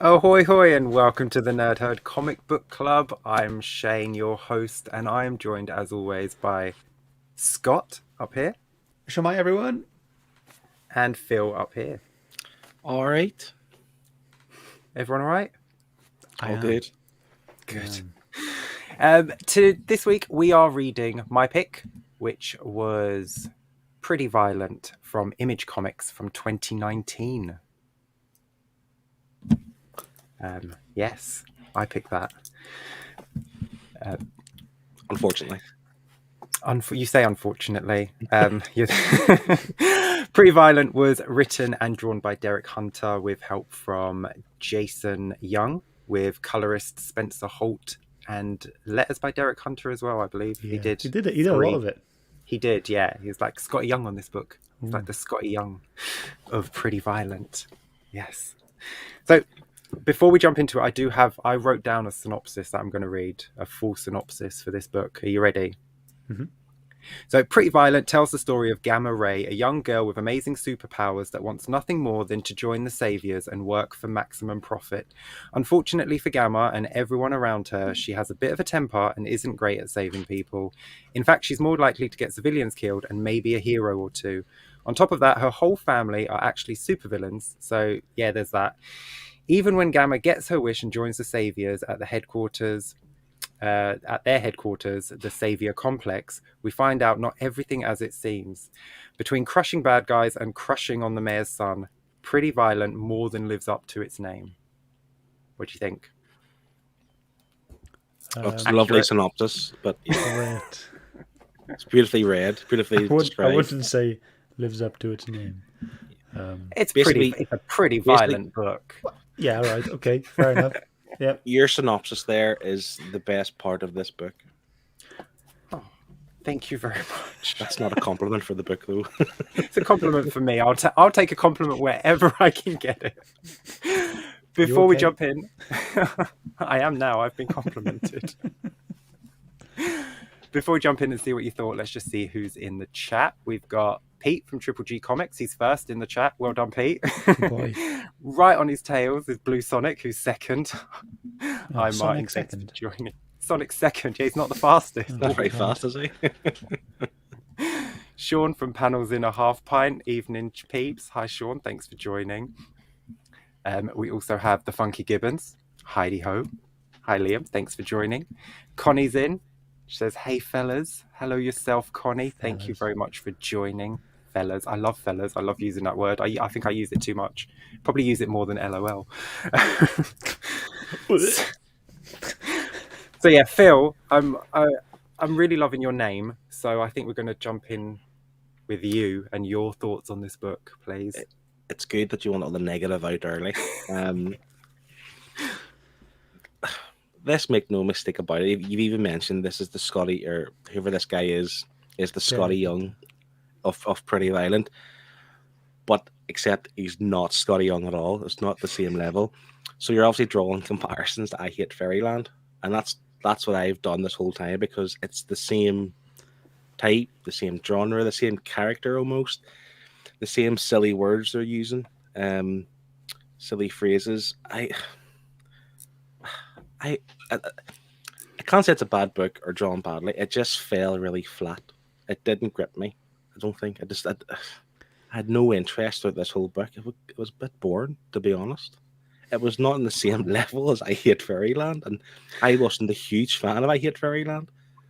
Ahoy hoy and welcome to the Nerd Herd Comic Book Club. I'm Shane, your host, and I am joined as always by Scott up here Shemai, everyone. and Phil up here. All right. Everyone all right? All good. Good. To this week we are reading my pick, which was Pretty Violent from Image Comics from 2019. Yes, I picked that. Unfortunately. You say unfortunately. Pretty Violent was written and drawn by Derek Hunter with help from Jason Young, with colorist Spencer Holt, and letters by Derek Hunter as well, I believe. Yeah. He did He did a lot of it. He did, yeah. He was like Scotty Young on this book. He's like the Scotty Young of Pretty Violent. Yes. So before we jump into it, I wrote down a synopsis that I'm going to read, a full synopsis for this book. Are you ready? Mm-hmm. So, Pretty Violent tells the story of Gamma Ray, a young girl with amazing superpowers that wants nothing more than to join the Saviors and work for maximum profit. Unfortunately for Gamma and everyone around her, she has a bit of a temper and isn't great at saving people. In fact, she's more likely to get civilians killed and maybe a hero or two. On top of that, her whole family are actually supervillains. So, yeah, there's that. Even when Gamma gets her wish and joins the Saviors at their headquarters, the Savior Complex, we find out not everything as it seems. Between crushing bad guys and crushing on the mayor's son, Pretty Violent more than lives up to its name. What do you think? It's a lovely synopsis, but Right. it's beautifully read, beautifully described. I wouldn't say lives up to its name. It's a pretty violent book. Yeah, right. Okay, fair enough. Yeah. Your synopsis there is the best part of this book. Oh, thank you very much. That's not a compliment for the book, though. It's a compliment for me. I'll take a compliment wherever I can get it. Before we jump in, I am now. I've been complimented. Before we jump in and see what you thought, let's just see who's in the chat. We've got Pete from Triple G Comics. He's first in the chat. Well done, Pete. Boy. Right on his tails is Blue Sonic, who's second. Hi, Martin. Sonic Thanks for joining. Sonic second. Yeah, he's not the fastest. Not very fast, is he? Sean from Panels in a Half Pint. Evening, peeps. Hi, Sean. Thanks for joining. We also have the Funky Gibbons. Heidi Ho. Hi, Liam. Thanks for joining. Connie's in. She says, hey, fellas. Hello yourself, Connie. Thank you very much for joining. Fellas. I love fellas. I love using that word. I think I use it too much. Probably use it more than LOL. So yeah, Phil, I'm really loving your name. So I think we're going to jump in with you and your thoughts on this book, please. It's good that you want all the negative out early. Let's make no mistake about it. You've even mentioned this is the Scotty, or whoever this guy is the Scotty Young of Pretty Violent. But except he's not Scotty Young at all. It's not the same level. So you're obviously drawing comparisons to I Hate Fairyland. And that's what I've done this whole time, because it's the same type, the same genre, the same character almost, the same silly words they're using, silly phrases. I can't say it's a bad book or drawn badly. It just fell really flat. It didn't grip me. I don't think. I had no interest with this whole book. It was a bit boring, to be honest. It was not on the same level as I Hate Fairyland, and I wasn't a huge fan of I Hate Fairyland.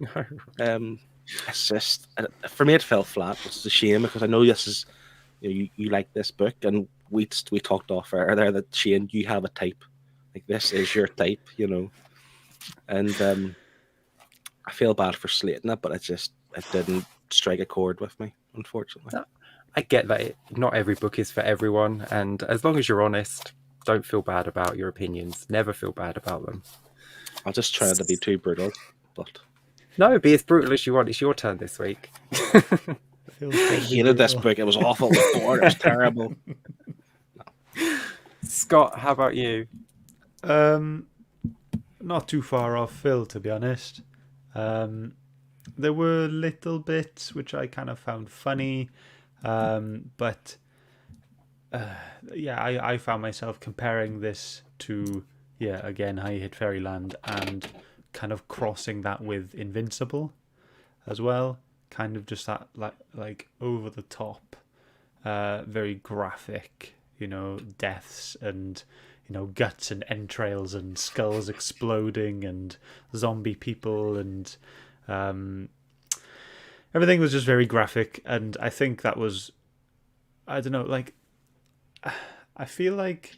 It's just, for me, it fell flat, which is a shame, because I know this is, you like this book, and we talked off air there that, Shane, you have a type. Like, this is your type, and I feel bad for slating it, but it didn't strike a chord with me, unfortunately. I get that not every book is for everyone, and as long as you're honest, don't feel bad about your opinions. Never feel bad about them. I'll just try to be too brutal, but no, be as brutal as you want. It's your turn this week. I hated this book. It was awful. It was terrible. Scott, how about you? Not too far off Phil, to be honest. There were little bits which I kind of found funny, but I found myself comparing this to, again, I Hate Fairyland, and kind of crossing that with Invincible as well. Kind of just that like over the top, very graphic, deaths and guts and entrails and skulls exploding and zombie people and everything was just very graphic. And I think that was, I don't know, like, I feel like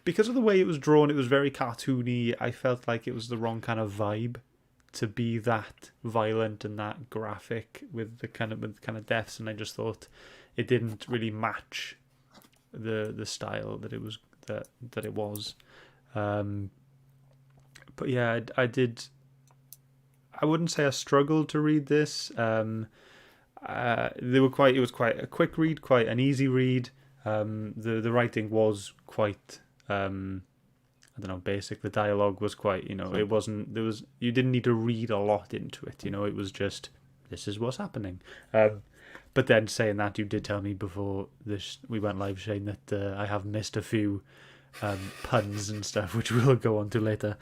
because of the way it was drawn, it was very cartoony. I felt like it was the wrong kind of vibe to be that violent and that graphic with the kind of deaths, and I just thought it didn't really match the style that it was that it was. But yeah, I did. I wouldn't say I struggled to read this. It was quite a quick read, quite an easy read. The writing was quite I don't know, basic. The dialogue was quite, it wasn't, you didn't need to read a lot into it, it was just, this is what's happening. But then saying that, you did tell me before we went live, Shane, that I have missed a few puns and stuff, which we'll go on to later.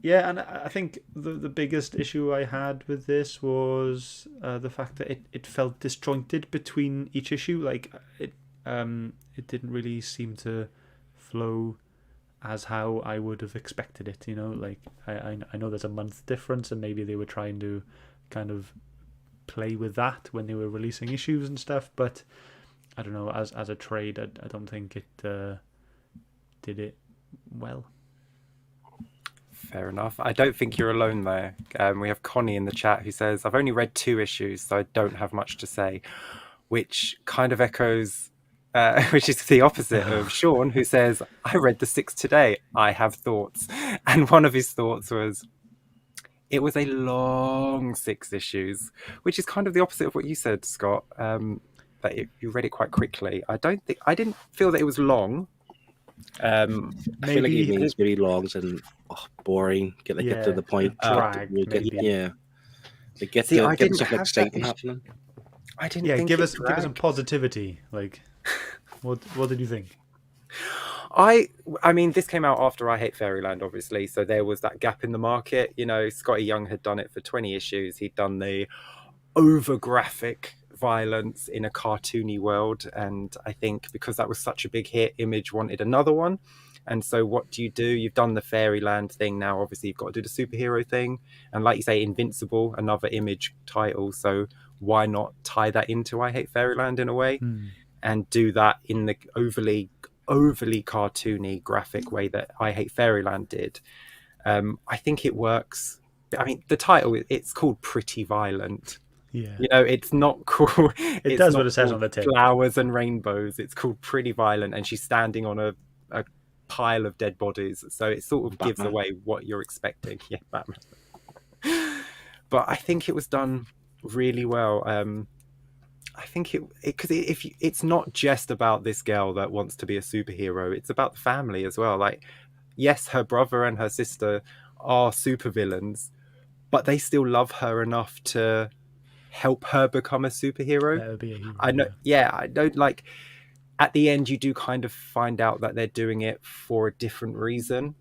Yeah, and I think the biggest issue I had with this was the fact that it felt disjointed between each issue. Like, it didn't really seem to flow as how I would have expected it. Like, I know there's a month difference, and maybe they were trying to kind of play with that when they were releasing issues and stuff, but I don't know, as a trade, I don't think it did it well. Fair enough. I don't think you're alone there. We have Connie in the chat who says, I've only read 2 issues, so I don't have much to say, which kind of echoes, which is the opposite of Sean, who says, I read the 6 today. I have thoughts. And one of his thoughts was, it was a long 6 issues, which is kind of the opposite of what you said, Scott, that you read it quite quickly. I didn't feel that it was long. I feel like it means maybe longs and boring. Get to the point. Drag, yeah. Get something exciting happening. I didn't. think give us some positivity. Like, what did you think? I mean, this came out after I Hate Fairyland, obviously, so there was that gap in the market. Scotty Young had done it for 20 issues. He'd done the over graphic violence in a cartoony world, and I think because that was such a big hit, Image wanted another one. And so what do? You've done the Fairyland thing, now obviously you've got to do the superhero thing, and like you say, Invincible, another Image title, so why not tie that into I Hate Fairyland in a way, and do that in the overly cartoony graphic way that I Hate Fairyland did. I think it works. I mean, the title, it's called Pretty Violent. Yeah. It's not cool. It does what it says on the tin. Flowers and rainbows. It's called Pretty Violent, and she's standing on a pile of dead bodies. So it sort of gives away what you're expecting. Yeah, Batman. But I think it was done really well. I think because it's not just about this girl that wants to be a superhero. It's about the family as well. Like, yes, her brother and her sister are supervillains, but they still love her enough to help her become a superhero. That would be a hero, I know. Yeah, I don't like. At the end, you do kind of find out that they're doing it for a different reason.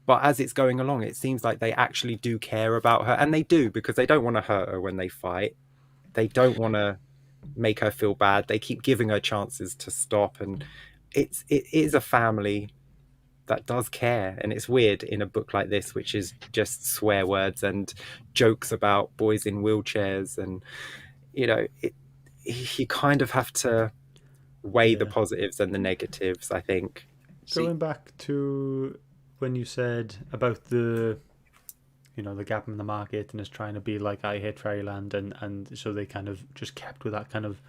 But as it's going along, it seems like they actually do care about her, and they do, because they don't want to hurt her when they fight. They don't want to make her feel bad. They keep giving her chances to stop, and it is a family that does care. And it's weird in a book like this, which is just swear words and jokes about boys in wheelchairs, and you kind of have to weigh the positives and the negatives, I think. Going back to when you said about the gap in the market, and it's trying to be like I Hate Fairyland, and so they kind of just kept with that kind of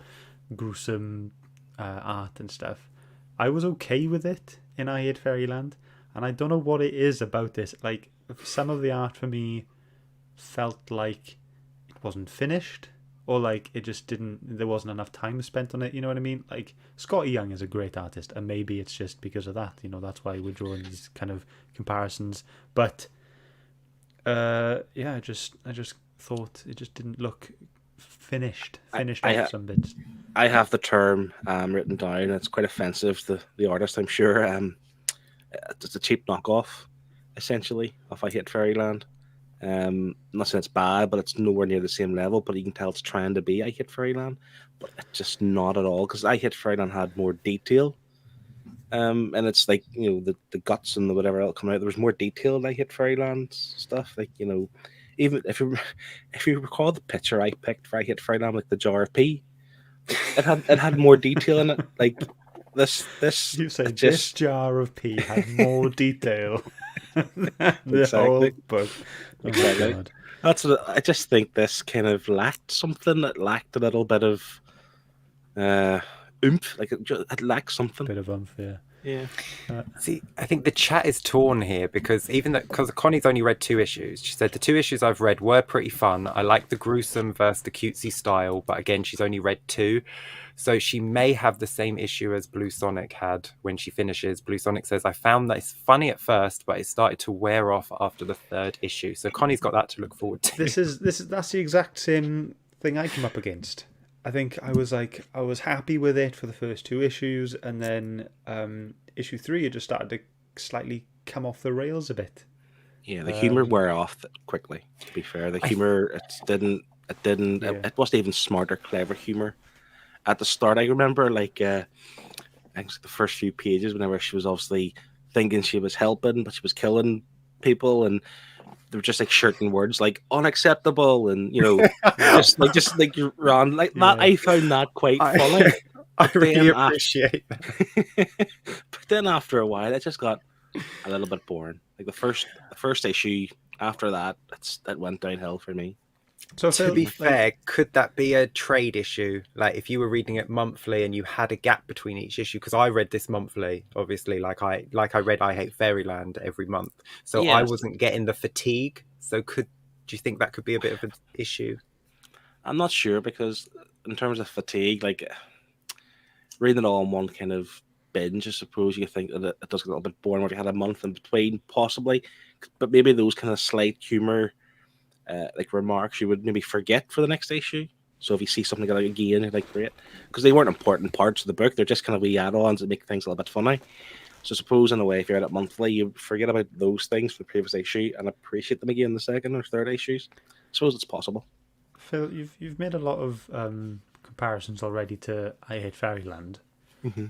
gruesome art and stuff. I was okay with it in I Hate Fairyland, and I don't know what it is about this. Like, some of the art for me felt like it wasn't finished, or like it just there wasn't enough time spent on it, you know what I mean? Like, Scotty Young is a great artist, and maybe it's just because of that, that's why we're drawing these kind of comparisons. But I just thought it just didn't look finished off some bits. I have the term written down. It's quite offensive to the artist, I'm sure. It's a cheap knockoff, essentially, of I Hate Fairyland. Not saying it's bad, but it's nowhere near the same level. But you can tell it's trying to be I Hate Fairyland, but it's just not at all. Because I Hate Fairyland had more detail, and it's like the guts and the whatever else come out. There was more detail in I Hate Fairyland stuff. Like even if you if you recall the picture I picked for I Hate Fairyland, like the jar of pee, it had more detail in it. Like this You say it this just jar of pee had more detail than the whole exactly book. Oh my exactly. god. That's what I just think this kind of lacked something. It lacked a little bit of uh, oomph. Like it lacked something. Bit of umph, yeah. Yeah. See, I think the chat is torn here because because Connie's only read 2 issues. She said the 2 issues I've read were pretty fun. I like the gruesome versus the cutesy style, but again, she's only read 2. So she may have the same issue as Blue Sonic had when she finishes. Blue Sonic says, I found that it's funny at first, but it started to wear off after the 3rd issue. So Connie's got that to look forward to. That's the exact same thing I came up against. I think I was happy with it for the first 2 issues, and then issue 3 it just started to slightly come off the rails a bit. Yeah, the humor wear off quickly. To be fair, the humor it wasn't even smart or clever humor at the start. I remember I think the first few pages whenever she was obviously thinking she was helping, but she was killing people, and they were just like shirting words like unacceptable, and just like Ron like that. I found that quite funny. I really appreciate that. But then after a while, it just got a little bit boring. Like the first issue, after that, that went downhill for me. So to be fair, could that be a trade issue? Like if you were reading it monthly and you had a gap between each issue, because I read this monthly, obviously, like I read I Hate Fairyland every month, so Yes. I wasn't getting the fatigue. So do you think that could be a bit of an issue? I'm not sure, because in terms of fatigue, like reading it all in one kind of binge, I suppose you think that it does get a little bit boring if you had a month in between, possibly. But maybe those kind of slight humor, like remarks, you would maybe forget for the next issue. So if you see something like again, you're like, great, because they weren't important parts of the book; they're just kind of wee add-ons that make things a little bit funny. So suppose in a way, if you read it monthly, you forget about those things from the previous issue and appreciate them again in the second or third issues. I suppose it's possible. Phil, you've made a lot of comparisons already to I Hate Fairyland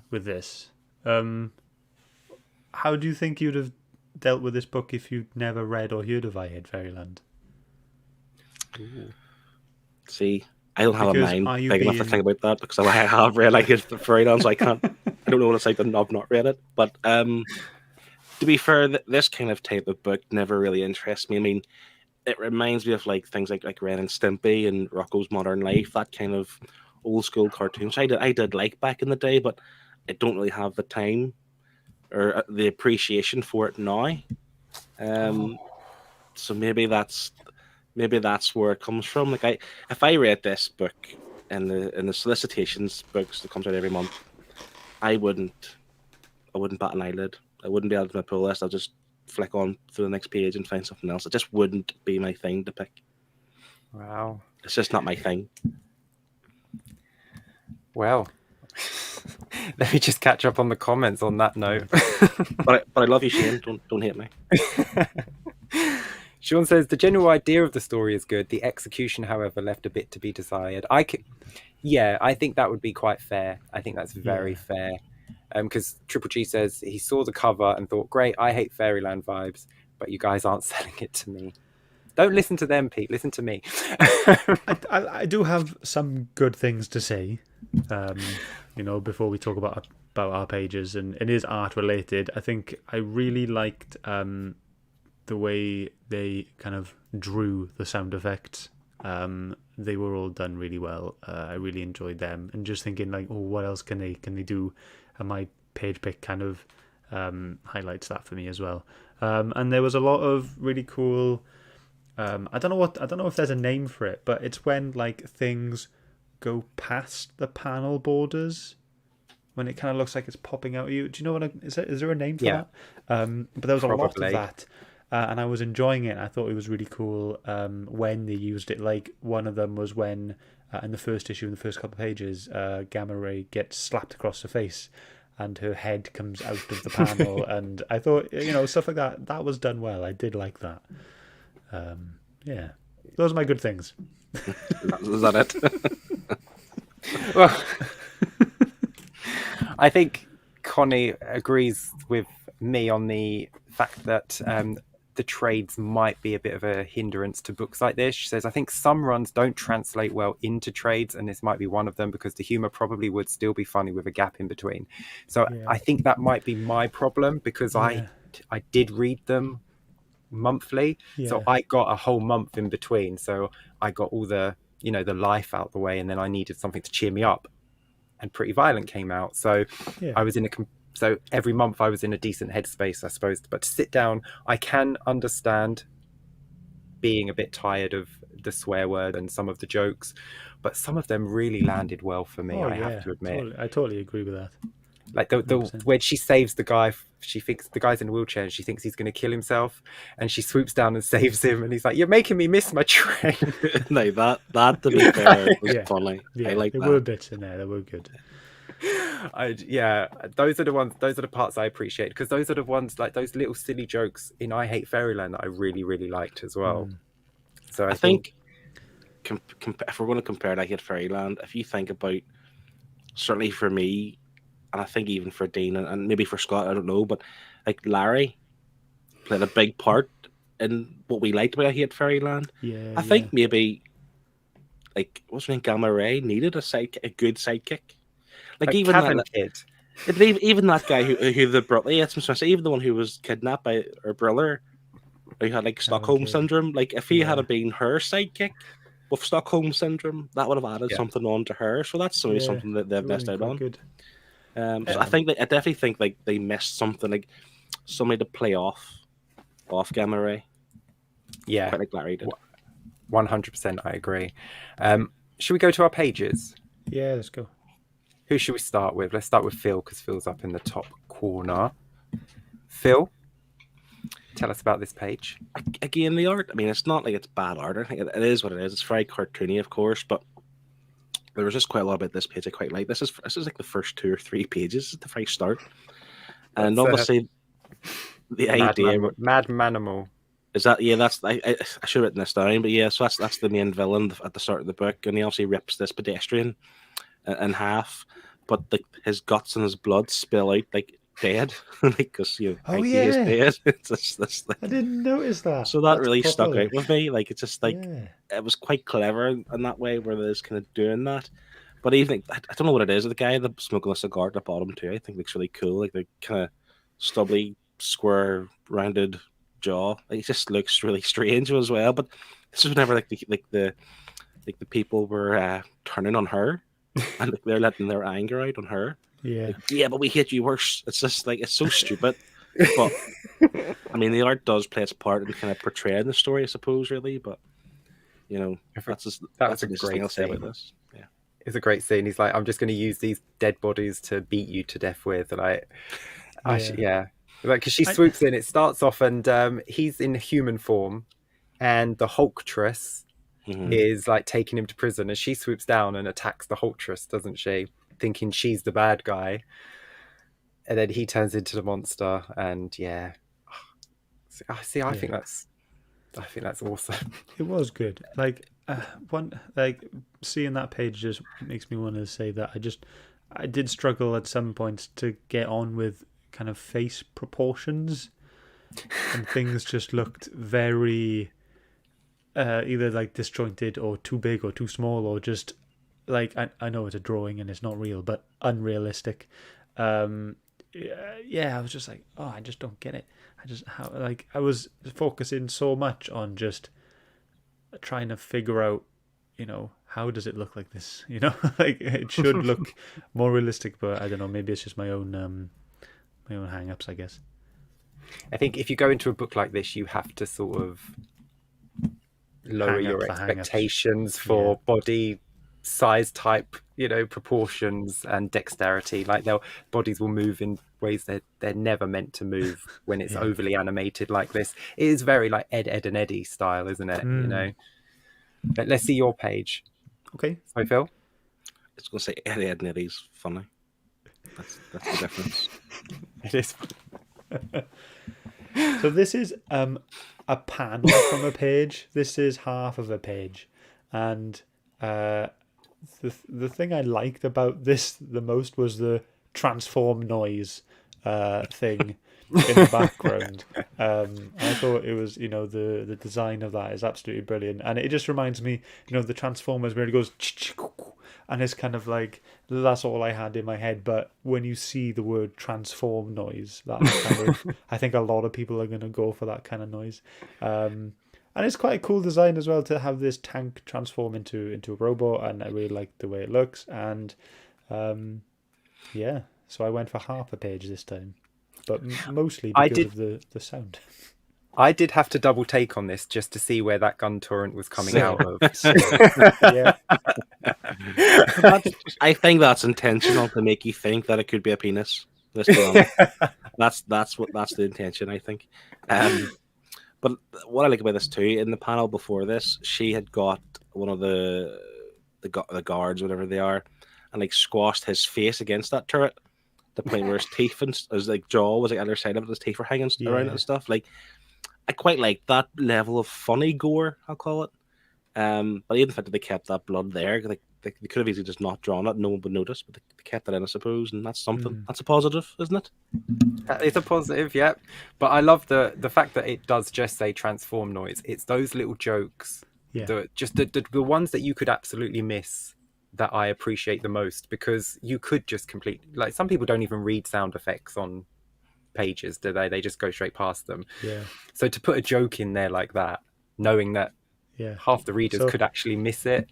with this. How do you think you'd have dealt with this book if you'd never read or heard of I Hate Fairyland? Ooh. See, I don't have a mind big enough to think about that, because I have read I Hate Fairyland, so I can't. I don't know what it's like. I've not read it, but to be fair, this kind of type of book never really interests me. I mean, it reminds me of like things like Ren and Stimpy and Rocko's Modern Life, that kind of old school cartoons. I did like back in the day, but I don't really have the time or the appreciation for it now. So maybe that's where it comes from. Like if I read this book in the solicitations books that comes out every month, I wouldn't bat an eyelid. I wouldn't be added to my pull list. I'll just flick on to the next page and find something else. It just wouldn't be my thing to pick. Wow. It's just not my thing. Well, let me just catch up on the comments on that note. but I love you, Shane. Don't hate me. Sean says the general idea of the story is good. The execution, however, left a bit to be desired. I think that would be quite fair. I think that's very fair. Because Triple G says he saw the cover and thought, great, I Hate Fairyland vibes, but you guys aren't selling it to me. Don't listen to them, Pete. Listen to me. I do have some good things to say, before we talk about our pages, and it is art related. I think I really liked the way they kind of drew the sound effects. They were all done really well. I really enjoyed them, and just thinking like, what else can they do? And my page pick kind of highlights that for me as well. And there was a lot of really cool. I don't know if there's a name for it, but it's when like things go past the panel borders, when it kind of looks like it's popping out at you. Do you know what? Is there a name for that? But there was a lot of that. And I was enjoying it. I thought it was really cool when they used it. Like one of them was when in the first issue, in the first couple of pages, Gamma Ray gets slapped across the face, and her head comes out of the panel. And I thought, stuff like that. That was done well. I did like that. Yeah, those are my good things. Is that it? Well, I think Connie agrees with me on the fact that the trades might be a bit of a hindrance to books like this. She says, I think some runs don't translate well into trades, and this might be one of them, because the humor probably would still be funny with a gap in between. So I think that might be my problem, because I did read them monthly, so I got a whole month in between, so I got all the the life out the way, and then I needed something to cheer me up, and Pretty Violent came out, so I was in so every month I was in a decent headspace, I suppose. But to sit down, I can understand being a bit tired of the swear word and some of the jokes, but some of them really landed well for me. I have to admit, I totally agree with that. Like the when she saves the guy, she thinks the guy's in a wheelchair and she thinks he's going to kill himself, and she swoops down and saves him, and he's like, "You're making me miss my train." No, that to be fair was funny. Yeah, I like there that. were bits in there that were good. Those are the ones. Those are the parts I appreciate, because those are the ones, like those little silly jokes in I Hate Fairyland, that I really, really liked as well. So I think if we're going to compare it, I Hate Fairyland, if you think about, certainly for me, and I think even for Dean and maybe for Scott, I don't know, but like Larry played a big part in what we liked about I Hate Fairyland. I think maybe, like, what's her name, Gamma Ray needed a good sidekick. Like even Cavern Kid. Even that guy who the brother, even the one who was kidnapped by her brother, who had like Stockholm syndrome. Like if he had been her sidekick with Stockholm syndrome, that would have added something on to her. So that's something that they've missed out on. Good. So I definitely think like they missed something, like somebody to play off Gamma Ray. Yeah, quite like Larry did. 100%, I agree. Should we go to our pages? Yeah, let's go. Who should we start with? Let's start with Phil, because Phil's up in the top corner. Phil, tell us about this page. Again, the art, I mean, it's not like it's bad art. I think it is what it is. It's very cartoony, of course, but there was just quite a lot about this page I quite like. This is like the first 2 or 3 pages at the very start. And obviously, the idea... Mad Manimal. Is that, that's... I should have written this down, but so that's the main villain at the start of the book, and he obviously rips this pedestrian in half, but his guts and his blood spill out like dead, because he is dead. It's just I didn't notice that. So that's really stuck out with me. Like it's just like it was quite clever in that way, where there's kind of doing that. But even I don't know what it is. The guy that's smoking a cigar at the bottom too, I think looks really cool. Like the kind of stubbly, square, rounded jaw. Like, it just looks really strange as well. But this is whenever the people were turning on her. And they're letting their anger out on her. But we hate you worse. It's just like, it's so stupid. But I mean, the art does play its part in kind of portraying the story, I suppose, really. But that's a great thing I'll say about this. Yeah, it's a great scene. He's like, I'm just going to use these dead bodies to beat you to death with. And like, because she swoops in. It starts off, and he's in human form, and the Hulktress is like taking him to prison, and she swoops down and attacks the Hulktress, doesn't she? Thinking she's the bad guy, and then he turns into the monster. And I think that's awesome. It was good. Like seeing that page just makes me want to say that I did struggle at some points to get on with kind of face proportions, and things just looked very either like disjointed or too big or too small, or just like I know it's a drawing and it's not real, but unrealistic. I was just like, I just don't get it. I was focusing so much on just trying to figure out, how does it look like this? Like it should look more realistic, but I don't know. Maybe it's just my own hang-ups, I guess. I think if you go into a book like this, you have to sort of lower your expectations for body size, type, proportions and dexterity. Like bodies will move in ways that they're never meant to move when it's overly animated like this. It is very like Ed and Eddie style, isn't it? But let's see your page. Okay. So Phil? It's going to say Ed Nitty's funny. That's the difference. It is. So this is a panel from a page. This is half of a page, and the thing I liked about this the most was the transform noise thing in the background. I thought it was, the design of that is absolutely brilliant, and it just reminds me, the Transformers where it goes, and it's kind of like that's all I had in my head. But when you see the word transform noise, that's kind of I think a lot of people are going to go for that kind of noise. And it's quite a cool design as well to have this tank transform into a robot, and I really like the way it looks. And yeah, so I went for half a page this time, but mostly because of the sound. I did have to double take on this just to see where that gun torrent was coming out of. Yeah, I think that's intentional to make you think that it could be a penis. Let's be honest. That's the intention, I think. But what I like about this too, in the panel before this, she had got one of the guards, whatever they are, and like squashed his face against that turret. The point where his teeth and his like jaw was like on the other side of it, his teeth were hanging around it and stuff. Like, I quite like that level of funny gore, I'll call it. But even the fact that they kept that blood there, like they could have easily just not drawn it, no one would notice, but they kept it in, I suppose, and that's something. That's a positive, isn't it? It's a positive, yeah. But I love the fact that it does just say transform noise. It's those little jokes, the ones that you could absolutely miss, that I appreciate the most, because you could just completely, like, some people don't even read sound effects on pages, do they? They just go straight past them. Yeah. So to put a joke in there like that, knowing that half the readers could actually miss it.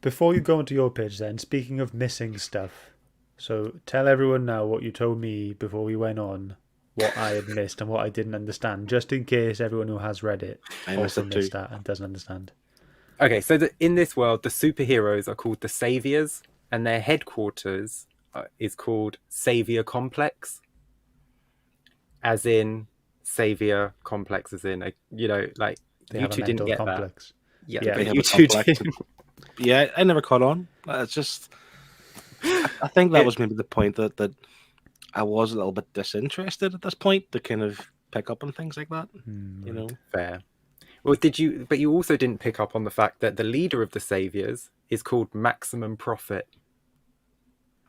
Before you go into your page then, speaking of missing stuff, so tell everyone now what you told me before we went on, what I had missed and what I didn't understand, just in case everyone who has read it also missed that and doesn't understand. Okay, so in this world, the superheroes are called the Saviors, and their headquarters is called Savior Complex, as in Savior Complex, as in, like, they you two didn't get complex. That. Yeah, you two didn't. Yeah, I never caught on. It's just, I think that was maybe the point that I was a little bit disinterested at this point to kind of pick up on things like that. You know, fair. Well, but you also didn't pick up on the fact that the leader of the Saviors is called Maximum Profit,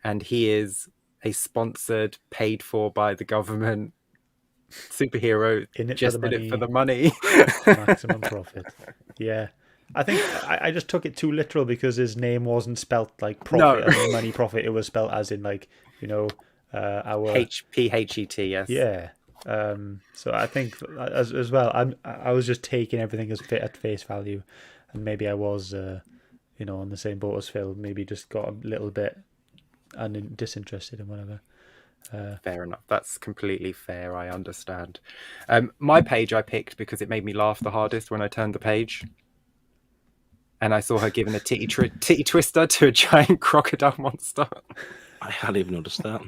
and he is a sponsored, paid for by the government superhero in it for the money. Maximum Profit. Yeah. I think I just took it too literal because his name wasn't spelt like profit as in money profit. It was spelt as in like, our HPHET, yes. Yeah. So I think as well, I was just taking everything as at face value, and maybe I was, on the same boat as Phil. Maybe just got a little bit disinterested in whatever. Fair enough. That's completely fair. I understand. My page I picked because it made me laugh the hardest when I turned the page, and I saw her giving a titty twister to a giant crocodile monster. I hadn't even noticed that.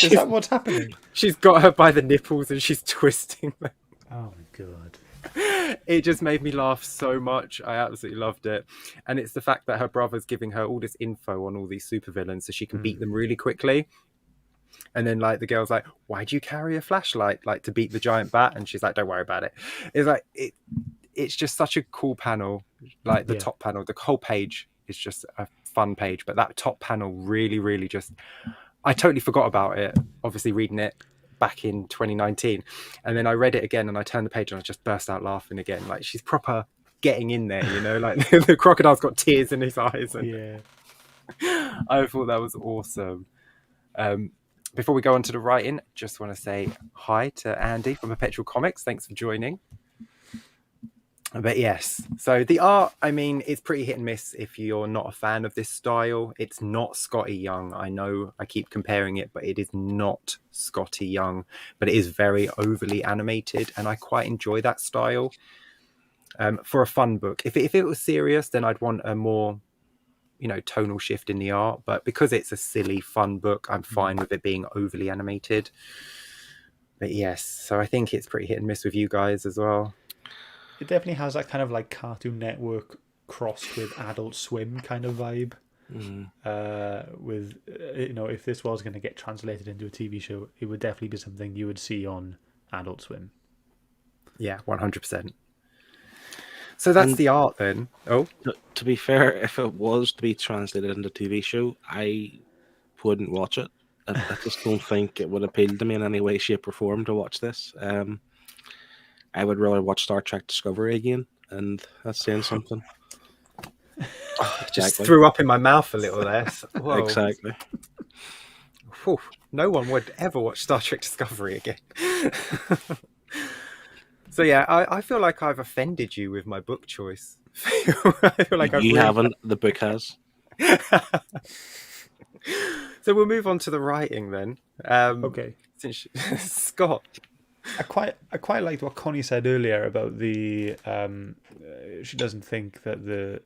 Is that what's happening? She's got her by the nipples and she's twisting them. Oh my god. It just made me laugh so much. I absolutely loved it. And it's the fact that her brother's giving her all this info on all these supervillains so she can beat them really quickly. And then, like, the girl's like, why do you carry a flashlight, like, to beat the giant bat? And she's like, don't worry about it. It's like, it's just such a cool panel. Like, the top panel, the whole page is just a fun page, but that top panel really, really just, I totally forgot about it, obviously reading it back in 2019, and then I read it again and I turned the page and I just burst out laughing again. Like, she's proper getting in there, like the crocodile's got tears in his eyes, and I thought that was awesome. Before we go on to the writing, just want to say hi to Andy from Perpetual Comics. Thanks for joining. But yes, so the art, I mean, it's pretty hit and miss if you're not a fan of this style. It's not Scotty Young. I know I keep comparing it, but it is not Scotty Young. But it is very overly animated, and I quite enjoy that style for a fun book. If it was serious, then I'd want a more, tonal shift in the art. But because it's a silly, fun book, I'm fine with it being overly animated. But yes, so I think it's pretty hit and miss with you guys as well. It definitely has that kind of like Cartoon Network crossed with Adult Swim kind of vibe. With if this was going to get translated into a TV show, it would definitely be something you would see on Adult Swim. Yeah, 100%. So that's the art then. Oh, to be fair, if it was to be translated into a TV show, I wouldn't watch it. I just don't think it would appeal to me in any way, shape, or form to watch this. I would rather watch Star Trek Discovery again, and that's saying something. just threw up in my mouth a little there. Whoa. Exactly. Whew. No one would ever watch Star Trek Discovery again. So yeah, I feel like I've offended you with my book choice. I feel like you haven't. The book has. So we'll move on to the writing then. Okay. Since Scott, I quite liked what Connie said earlier about the she doesn't think that the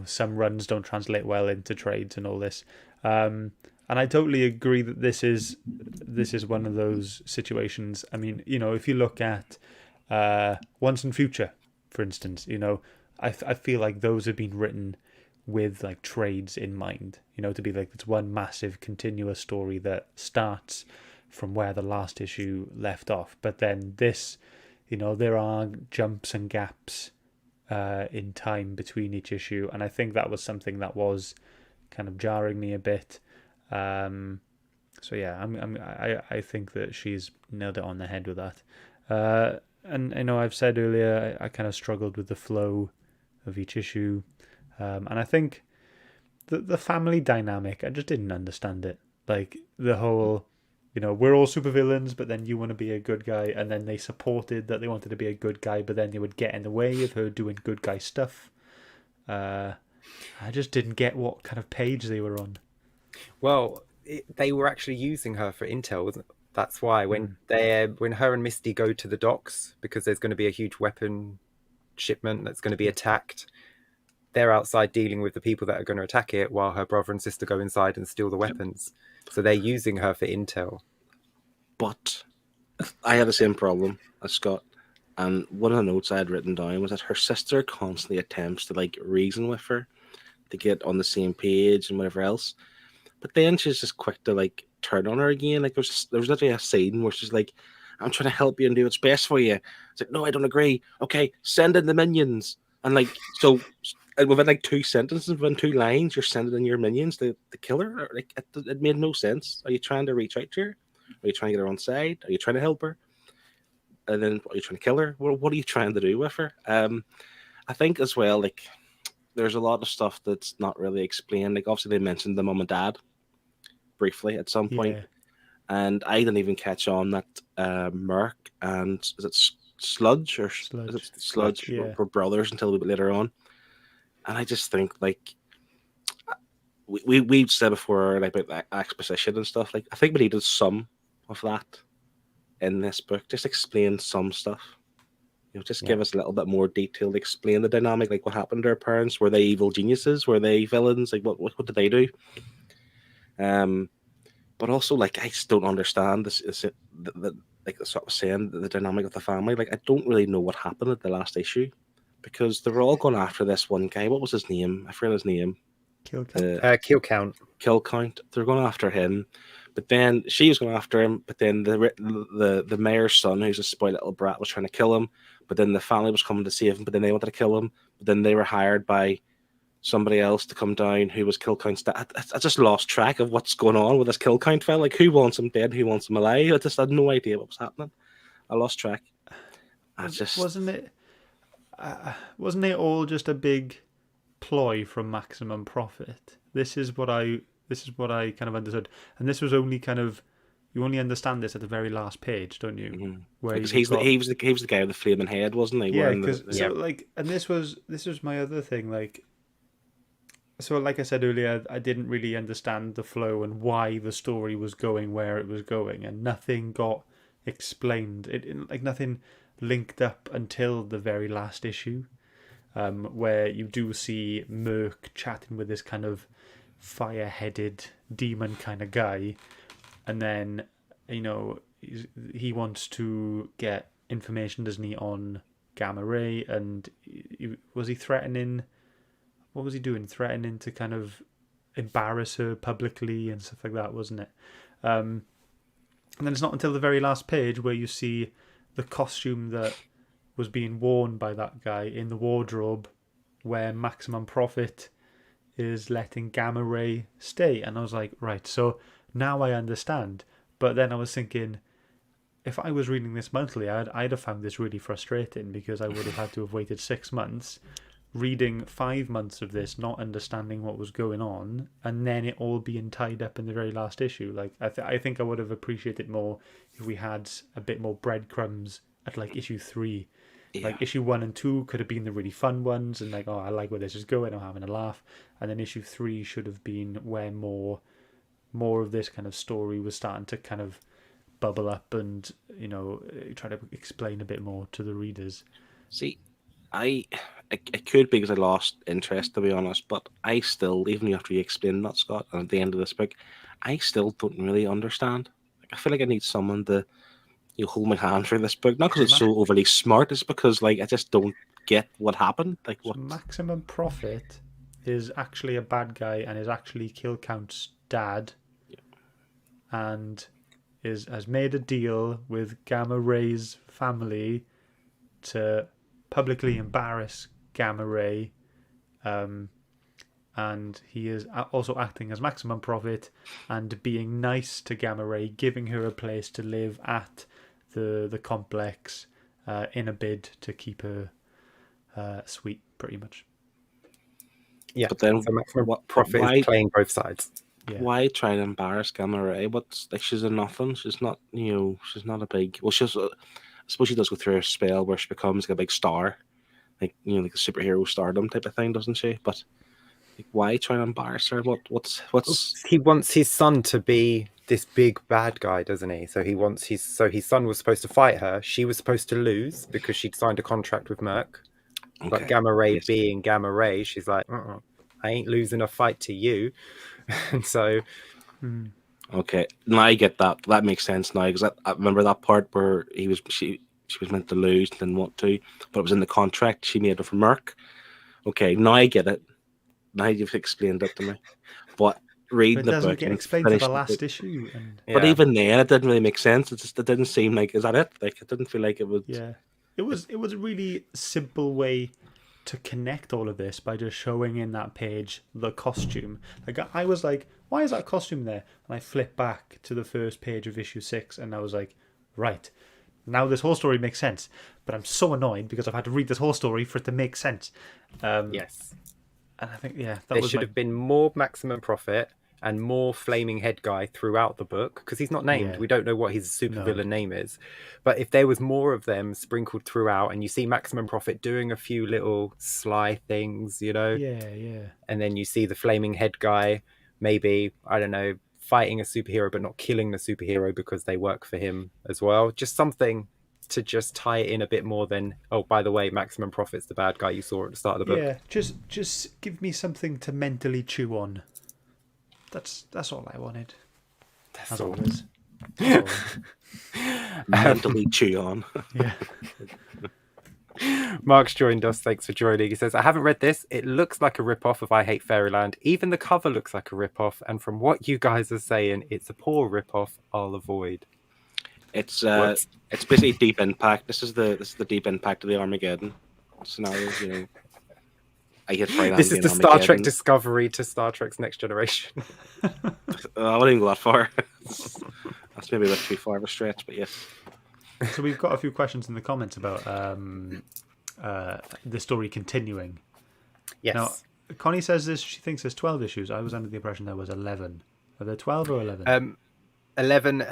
some runs don't translate well into trades and all this, and I totally agree that this is one of those situations. I mean, if you look at Once and Future, for instance, I feel like those have been written with like trades in mind, to be like it's one massive continuous story that starts from where the last issue left off. But then this, there are jumps and gaps in time between each issue, and I think that was something that was kind of jarring me a bit. So yeah, I think that she's nailed it on the head with that. And I know I've said earlier I kind of struggled with the flow of each issue, and I think the family dynamic, I just didn't understand it. Like the whole, we're all supervillains, but then you want to be a good guy, and then they supported that they wanted to be a good guy, but then they would get in the way of her doing good guy stuff. I just didn't get what kind of page they were on. Well, they were actually using her for intel, wasn't it? That's why when her and Misty go to the docks, because there's going to be a huge weapon shipment that's going to be attacked, they're outside dealing with the people that are going to attack it, while her brother and sister go inside and steal the weapons. So they're using her for intel. But I had the same problem as Scott, and one of the notes I had written down was that her sister constantly attempts to like reason with her to get on the same page and whatever else, but then she's just quick to like turn on her again. Like there was literally a scene where she's like, "I'm trying to help you and do what's best for you." It's like, "No, I don't agree. Okay, send in the minions." And like so, within like 2 sentences, within 2 lines, you're sending in your minions to kill her. Like it made no sense. Are you trying to reach out to her? Are you trying to get her on side? Are you trying to help her? And then are you trying to kill her? What are you trying to do with her? I think as well, like there's a lot of stuff that's not really explained. Like obviously they mentioned the mum and dad briefly at some point, and I didn't even catch on that Merc and is it Sludge or Sludge. Is it Sludge were brothers until a little bit later on. And I just think like we've said before like about exposition and stuff. Like I think we needed some of that in this book. Just explain some stuff. Just give us a little bit more detail to explain the dynamic, like what happened to her parents. Were they evil geniuses? Were they villains? Like what did they do? But also like I just don't understand this. Like that's what I was saying, the dynamic of the family. Like I don't really know what happened at the last issue, because they were all going after this one guy. What was his name? I forget his name. Kill Count. Kill Count. They're going after him, but then she was going after him. But then the mayor's son, who's a spoiled little brat, was trying to kill him. But then the family was coming to save him. But then they wanted to kill him. But then they were hired by somebody else to come down who was Kill Count's dad. I just lost track of what's going on with this Kill Count fella. Like who wants him dead? Who wants him alive? I just had no idea what was happening. I lost track. Wasn't it all just a big ploy from Maximum Profit? This is what I kind of understood, and this was only kind of, you only understand this at the very last page, don't you? Mm-hmm. Where because he was the guy with the flaming head, wasn't he? Yeah, because and this was my other thing. Like, so like I said earlier, I didn't really understand the flow and why the story was going where it was going, and nothing got explained. Like nothing linked up until the very last issue, where you do see Merc chatting with this kind of fire-headed demon kind of guy, and then he wants to get information, doesn't he, on Gamma Ray, and was he threatening what was he doing? Threatening to kind of embarrass her publicly and stuff like that, wasn't it? And then it's not until the very last page where you see the costume that was being worn by that guy in the wardrobe, where Maximum Profit is letting Gamma Ray stay. And I was like, right, so now I understand. But then I was thinking, if I was reading this monthly, I'd have found this really frustrating, because I would have had to have waited 6 months, reading 5 months of this, not understanding what was going on, and then it all being tied up in the very last issue. Like, I think I would have appreciated more if we had a bit more breadcrumbs at like issue 3. Yeah. Like issue 1 and 2 could have been the really fun ones, and like, oh, I like where this is going, I'm having a laugh. And then issue 3 should have been where more of this kind of story was starting to kind of bubble up, and try to explain a bit more to the readers. See, it could be because I lost interest, to be honest, but I still, even after you explained that, Scott, and at the end of this book, I still don't really understand. Like, I feel like I need someone to hold my hand through this book, not because it's so overly smart, it's because like I just don't get what happened. Like, what? So Maximum Profit is actually a bad guy and is actually Kill Count's dad, and has made a deal with Gamma Ray's family to publicly embarrass Gamma Ray, and he is also acting as Maximum Profit and being nice to Gamma Ray, giving her a place to live at the complex, in a bid to keep her sweet, pretty much. Yeah, But then so Maximum Profit is playing both sides. Yeah. Why try and embarrass Gamma Ray? What's like? She's a nothing. She's not. She's not a big. Well, she's. I suppose she does go through a spell where she becomes like a big star, like like a superhero stardom type of thing, doesn't she? But like, why try and embarrass her? What's? He wants his son to be this big bad guy, doesn't he? So he wants his son was supposed to fight her. She was supposed to lose because she'd signed a contract with Merc. Okay. But Gamma Ray being Gamma Ray, she's like, I ain't losing a fight to you. And so, okay, now I get that. That makes sense now, because I remember that part where she was meant to lose and didn't want to, but it was in the contract she made with Merc. Okay, now I get it. Now you've explained it to me. But reading the book, doesn't get explained to the last issue, but even then, it didn't really make sense. It didn't seem like, is that it? Like, it didn't feel like it would. Yeah, it was a really simple way to connect all of this by just showing in that page the costume. Like, I was like, why is that costume there? And I flipped back to the first page of issue 6, and I was like, right, now this whole story makes sense. But I'm so annoyed because I've had to read this whole story for it to make sense. yes. And I think, there should have been more Maximum Profit and more Flaming Head Guy throughout the book, because he's not named. Yeah. We don't know what his supervillain name is. But if there was more of them sprinkled throughout, and you see Maximum Profit doing a few little sly things, Yeah. And then you see the Flaming Head Guy, maybe, I don't know, fighting a superhero but not killing the superhero because they work for him as well. Just something to just tie it in a bit more than, oh, by the way, Maximum Profit's the bad guy you saw at the start of the book. Yeah, just give me something to mentally chew on. That's all I wanted. That's all. Mentally chew on. Yeah. Mark's joined us. Thanks for joining. He says, I haven't read this. It looks like a rip-off of I Hate Fairyland. Even the cover looks like a rip-off. And from what you guys are saying, it's a poor rip-off I'll avoid. It's basically Deep Impact. This is the Deep Impact of the Armageddon scenario. I hate Fairyland. This is the Star Trek Discovery to Star Trek's Next Generation. I wouldn't even go that far. That's maybe a bit too far of a stretch, but yes. So we've got a few questions in the comments about the story continuing. Yes. Now, Connie says she thinks there's 12 issues. I was under the impression there was 11. Are there 12 or 11? 11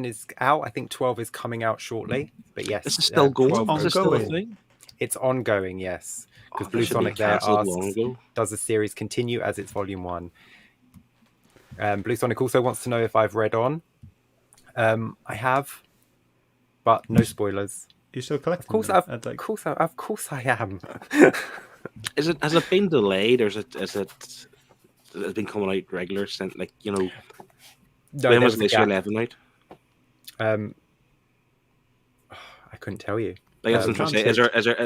is out. I think 12 is coming out shortly. But yes, this is still going. Is still a thing? It's ongoing. Yes, because Blue Sonic there asks, does the series continue as it's volume 1? Blue Sonic also wants to know if I've read on. I have, but no spoilers. You still collecting? Of course I am. Has it been delayed, or has it been coming out regular since, like, No, when was issue 11 out? I couldn't tell you. Like, I was going to say, is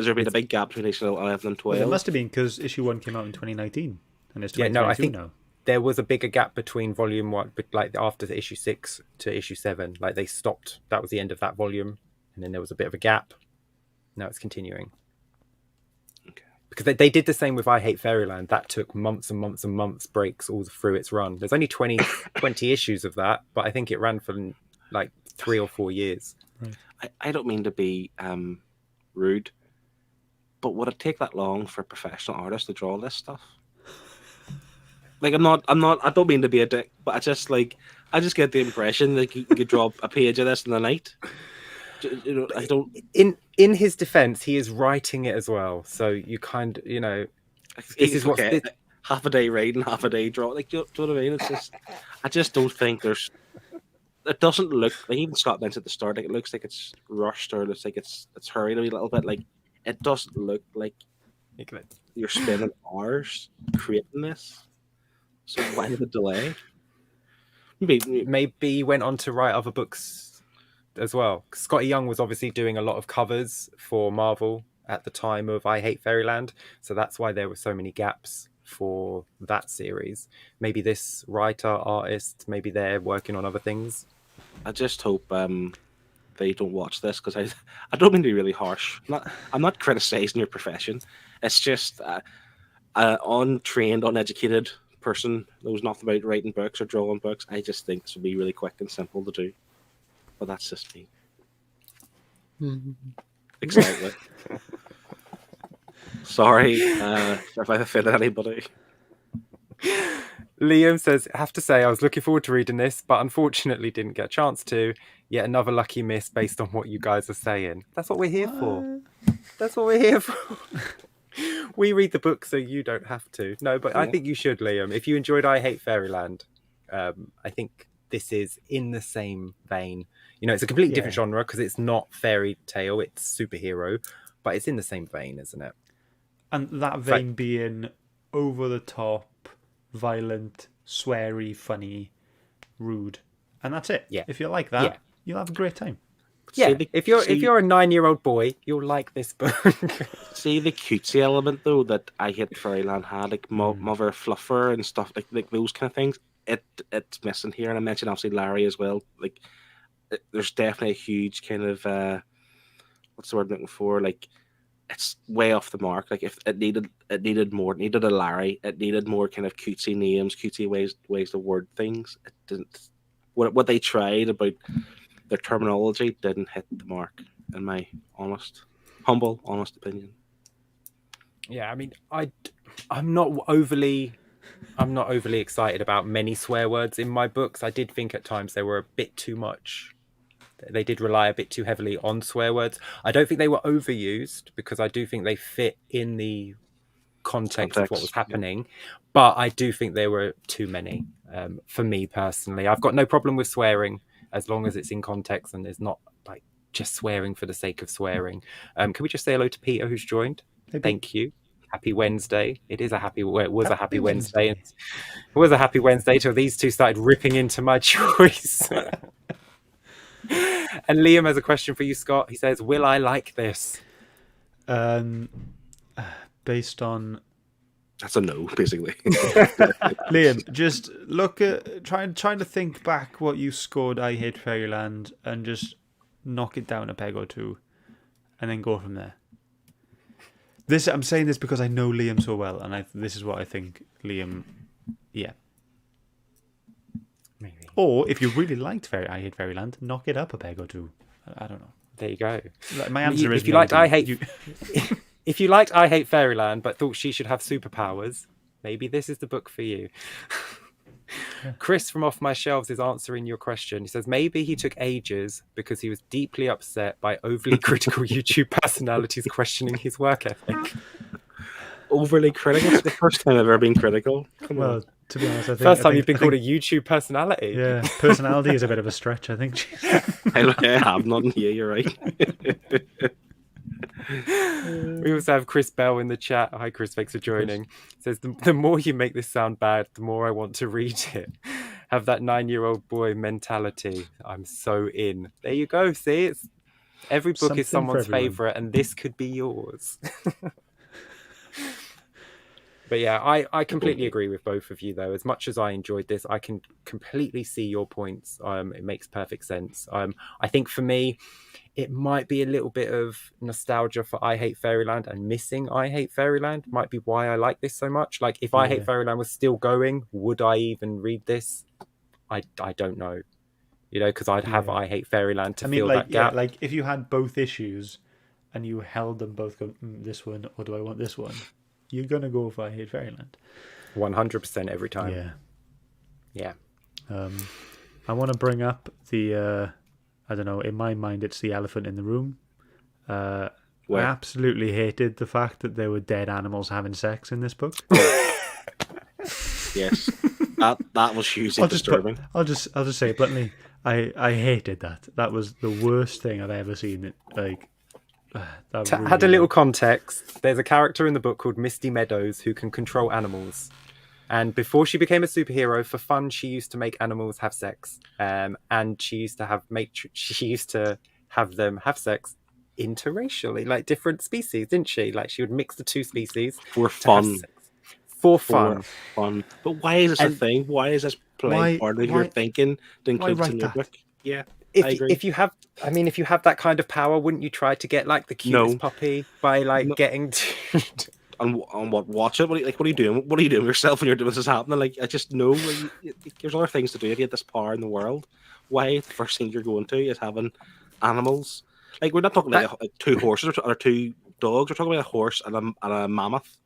there been a It's- big gap between issue 11 and Well, 12? there must have been, because issue 1 came out in 2019, and it's Yeah, no, I 2022 think now. there was a bigger gap between volume 1, but like after issue 6 to issue 7, like they stopped. That was the end of that volume, and then there was a bit of a gap. Now it's continuing. Okay. Because they did the same with I Hate Fairyland. That took months and months and months breaks all through its run. There's only 20 issues of that, but I think it ran for like 3 or 4 years. I don't mean to be rude, but would it take that long for a professional artist to draw this stuff? Like, I don't mean to be a dick, but I just get the impression that you could draw a page of this in a night. You know, I don't. In his defense, he is writing it as well, so you kind of, this is what's okay. Half a day writing, half a day draw. Like, do you know what I mean? It's just, I just don't think there's. It doesn't look like, even Scott mentioned at the start, like it looks like it's rushed, or it looks like it's hurried a little bit. Like, it doesn't look like you're spending hours creating this. So why the delay? Maybe he went on to write other books as well. Scotty Young was obviously doing a lot of covers for Marvel at the time of I Hate Fairyland, so that's why there were so many gaps for that series. Maybe this writer, artist, maybe they're working on other things. I just hope they don't watch this, because I don't mean to be really harsh. I'm not criticizing your profession. It's just an untrained, uneducated person knows nothing about writing books or drawing books. I just think this would be really quick and simple to do. But that's just me. Exactly. Sorry if I offended anybody. Liam says, I have to say I was looking forward to reading this, but unfortunately didn't get a chance to. Yet another lucky miss based on what you guys are saying. That's what we're here for. That's what we're here for. We read the book so you don't have to. No, but I think you should, Liam. If you enjoyed I Hate Fairyland, I think this is in the same vein. It's a completely different genre because it's not fairy tale, it's superhero, but it's in the same vein, isn't it? And that vein being over the top, violent, sweary, funny, rude. And that's it. Yeah. If you like that, you'll have a great time. Yeah, if you're a 9-year-old boy, you'll like this book. See the cutesy element though that I Hate Fairyland had, like Mother Fluffer and stuff like those kind of things. It's missing here, and I mentioned obviously Larry as well. Like, there's definitely a huge kind of what's the word I'm looking for? Like, it's way off the mark. Like, if it needed more, it needed a Larry. It needed more kind of cutesy names, cutesy ways to word things. It didn't. What they tried about their terminology didn't hit the mark, in my humble opinion. Yeah, I mean, I'm not overly excited about many swear words in my books. I did think at times they were a bit too much. They did rely a bit too heavily on swear words. I don't think they were overused, because I do think they fit in the context of what was happening. But I do think there were too many for me personally. I've got no problem with swearing as long as it's in context and there's not like just swearing for the sake of swearing. Can we just say hello to Peter, who's joined? Thank you. Happy Wednesday. It was a happy Wednesday. It was a happy Wednesday till these two started ripping into my choice. And Liam has a question for you, Scott. He says, will I like this? Based on... That's a no, basically. Liam, just look at... Trying to think back what you scored I Hate Fairyland and just knock it down a peg or two and then go from there. I'm saying this because I know Liam so well, and this is what I think Liam... Yeah. Maybe. Or if you really liked I Hate Fairyland, knock it up a peg or two. I don't know. There you go. My answer is if you liked if you liked I Hate Fairyland but thought she should have superpowers, maybe this is the book for you. Chris from Off My Shelves is answering your question. He says maybe he took ages because he was deeply upset by overly critical YouTube personalities questioning his work ethic. Overly critical? It's the first time I've ever been critical. Come on. To be honest, First time you've been called a YouTube personality. Yeah, personality is a bit of a stretch, I think. I have none. Yeah, you're right. We also have Chris Bell in the chat. Hi, Chris. Thanks for joining. Says the more you make this sound bad, the more I want to read it. Have that 9-year-old boy mentality. I'm so in. There you go. See, Every book is Something for someone's everyone. favorite, and this could be yours. But yeah, I completely agree with both of you, though. As much as I enjoyed this, I can completely see your points. It makes perfect sense. I think for me, it might be a little bit of nostalgia for I Hate Fairyland, and missing I Hate Fairyland might be why I like this so much. Like, if I Hate Fairyland was still going, would I even read this? I don't know. Because I'd have I Hate Fairyland to fill that gap. like if you had both issues and you held them both, go, this one, or do I want this one? You're gonna go for I Hate Fairyland. 100% every time. Yeah. I want to bring up the I don't know, in my mind it's the elephant in the room. I absolutely hated the fact that there were dead animals having sex in this book. Yes. That was hugely disturbing. I'll just say it bluntly. I hated that. That was the worst thing I've ever seen. Like, that to really add a little context, there's a character in the book called Misty Meadows who can control animals. And before she became a superhero, for fun, she used to make animals have sex. And she used to have them have sex interracially, like different species, didn't she? Like, she would mix the two species for fun. For fun. But why is this a thing? Why is this playing part of your thinking to include in your book? Yeah. If you have that kind of power, wouldn't you try to get like the cutest puppy by getting to on what? Watch it. What are you doing? What are you doing with yourself when you're doing this is happening? Like, I just know there's other things to do if you had this power in the world. Why the first thing you're going to is having animals? Like, we're not talking about like two horses or two dogs. We're talking about a horse and a mammoth,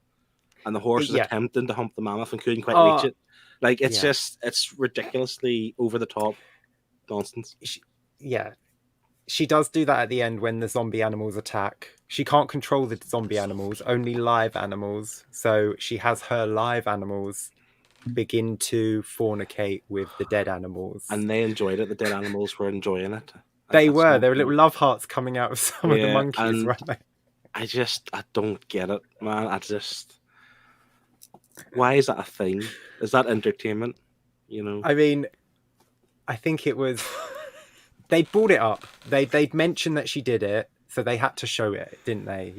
and the horse is attempting to hump the mammoth and couldn't quite reach it. Like, it's just it's ridiculously over the top nonsense. She does do that at the end when the zombie animals attack. She can't control the zombie animals, only live animals. So she has her live animals begin to fornicate with the dead animals. And they enjoyed it. The dead animals were enjoying it. There were little love hearts coming out of some of the monkeys, right? I don't get it, man. Why is that a thing? Is that entertainment? I mean, I think it was... They brought it up. They'd mentioned that she did it, so they had to show it, didn't they?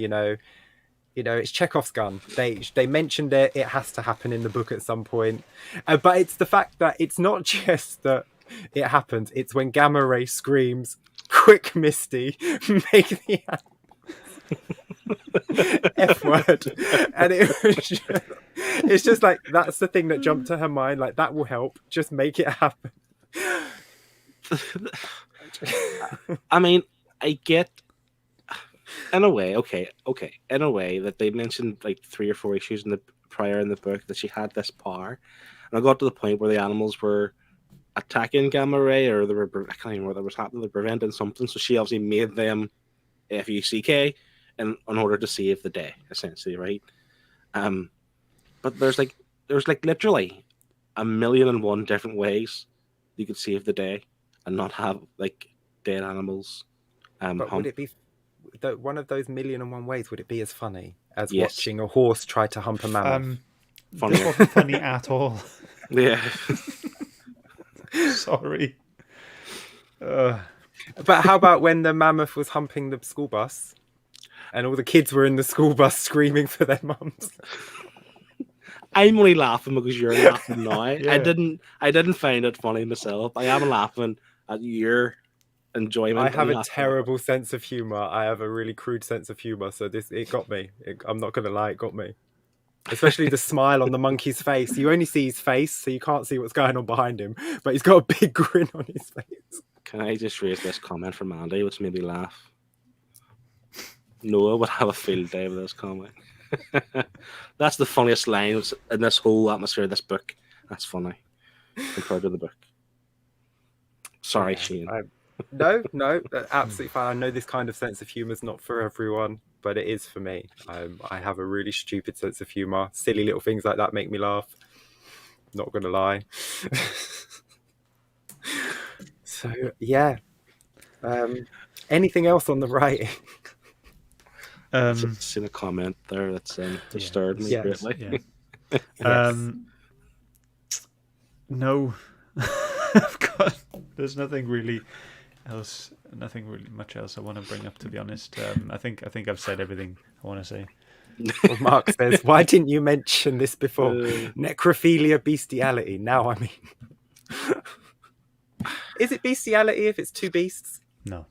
It's Chekhov's gun. They mentioned it. It has to happen in the book at some point. But it's the fact that it's not just that it happens. It's when Gamma Ray screams, "Quick, Misty, make the F word," and it's just like that's the thing that jumped to her mind. Like, that will help. Just make it happen. I mean, I get in a way, okay, in a way that they mentioned like 3 or 4 issues in the book that she had this power, and I got to the point where the animals were attacking Gamma Ray, or I can't even remember what was happening. They're preventing something, so she obviously made them FUCK in order to save the day, essentially, right? But there's literally 1,000,001 different ways you could save the day and not have like dead animals. But would it be one of those 1,000,001 ways? Would it be as funny as watching a horse try to hump a mammoth? This wasn't funny at all. Yeah. Sorry. But how about when the mammoth was humping the school bus and all the kids were in the school bus screaming for their mums? I'm only laughing because you're laughing now. Yeah. I didn't find it funny myself. I am laughing at your enjoyment. I have a terrible sense of humor. I have a really crude sense of humor, so it got me. I'm not gonna lie, it got me. Especially the smile on the monkey's face. You only see his face, so you can't see what's going on behind him. But he's got a big grin on his face. Can I just raise this comment from Andy, which made me laugh? Noah would have a field day with this comment. That's the funniest line in this whole atmosphere of this book. That's funny compared to the book. Sorry, Shane. No, absolutely fine. I know this kind of sense of humor is not for everyone, but it is for me. I have a really stupid sense of humor. Silly little things like that make me laugh. Not gonna lie. So yeah. Anything else on the writing? I've seen a comment there that's disturbed me greatly. Yeah. No. There's nothing really else. Nothing really much else I want to bring up, to be honest. I think I've said everything I want to say. Well, Mark says, why didn't you mention this before? Uh, Necrophilia, bestiality. Now, I mean, is it bestiality if it's two beasts? No.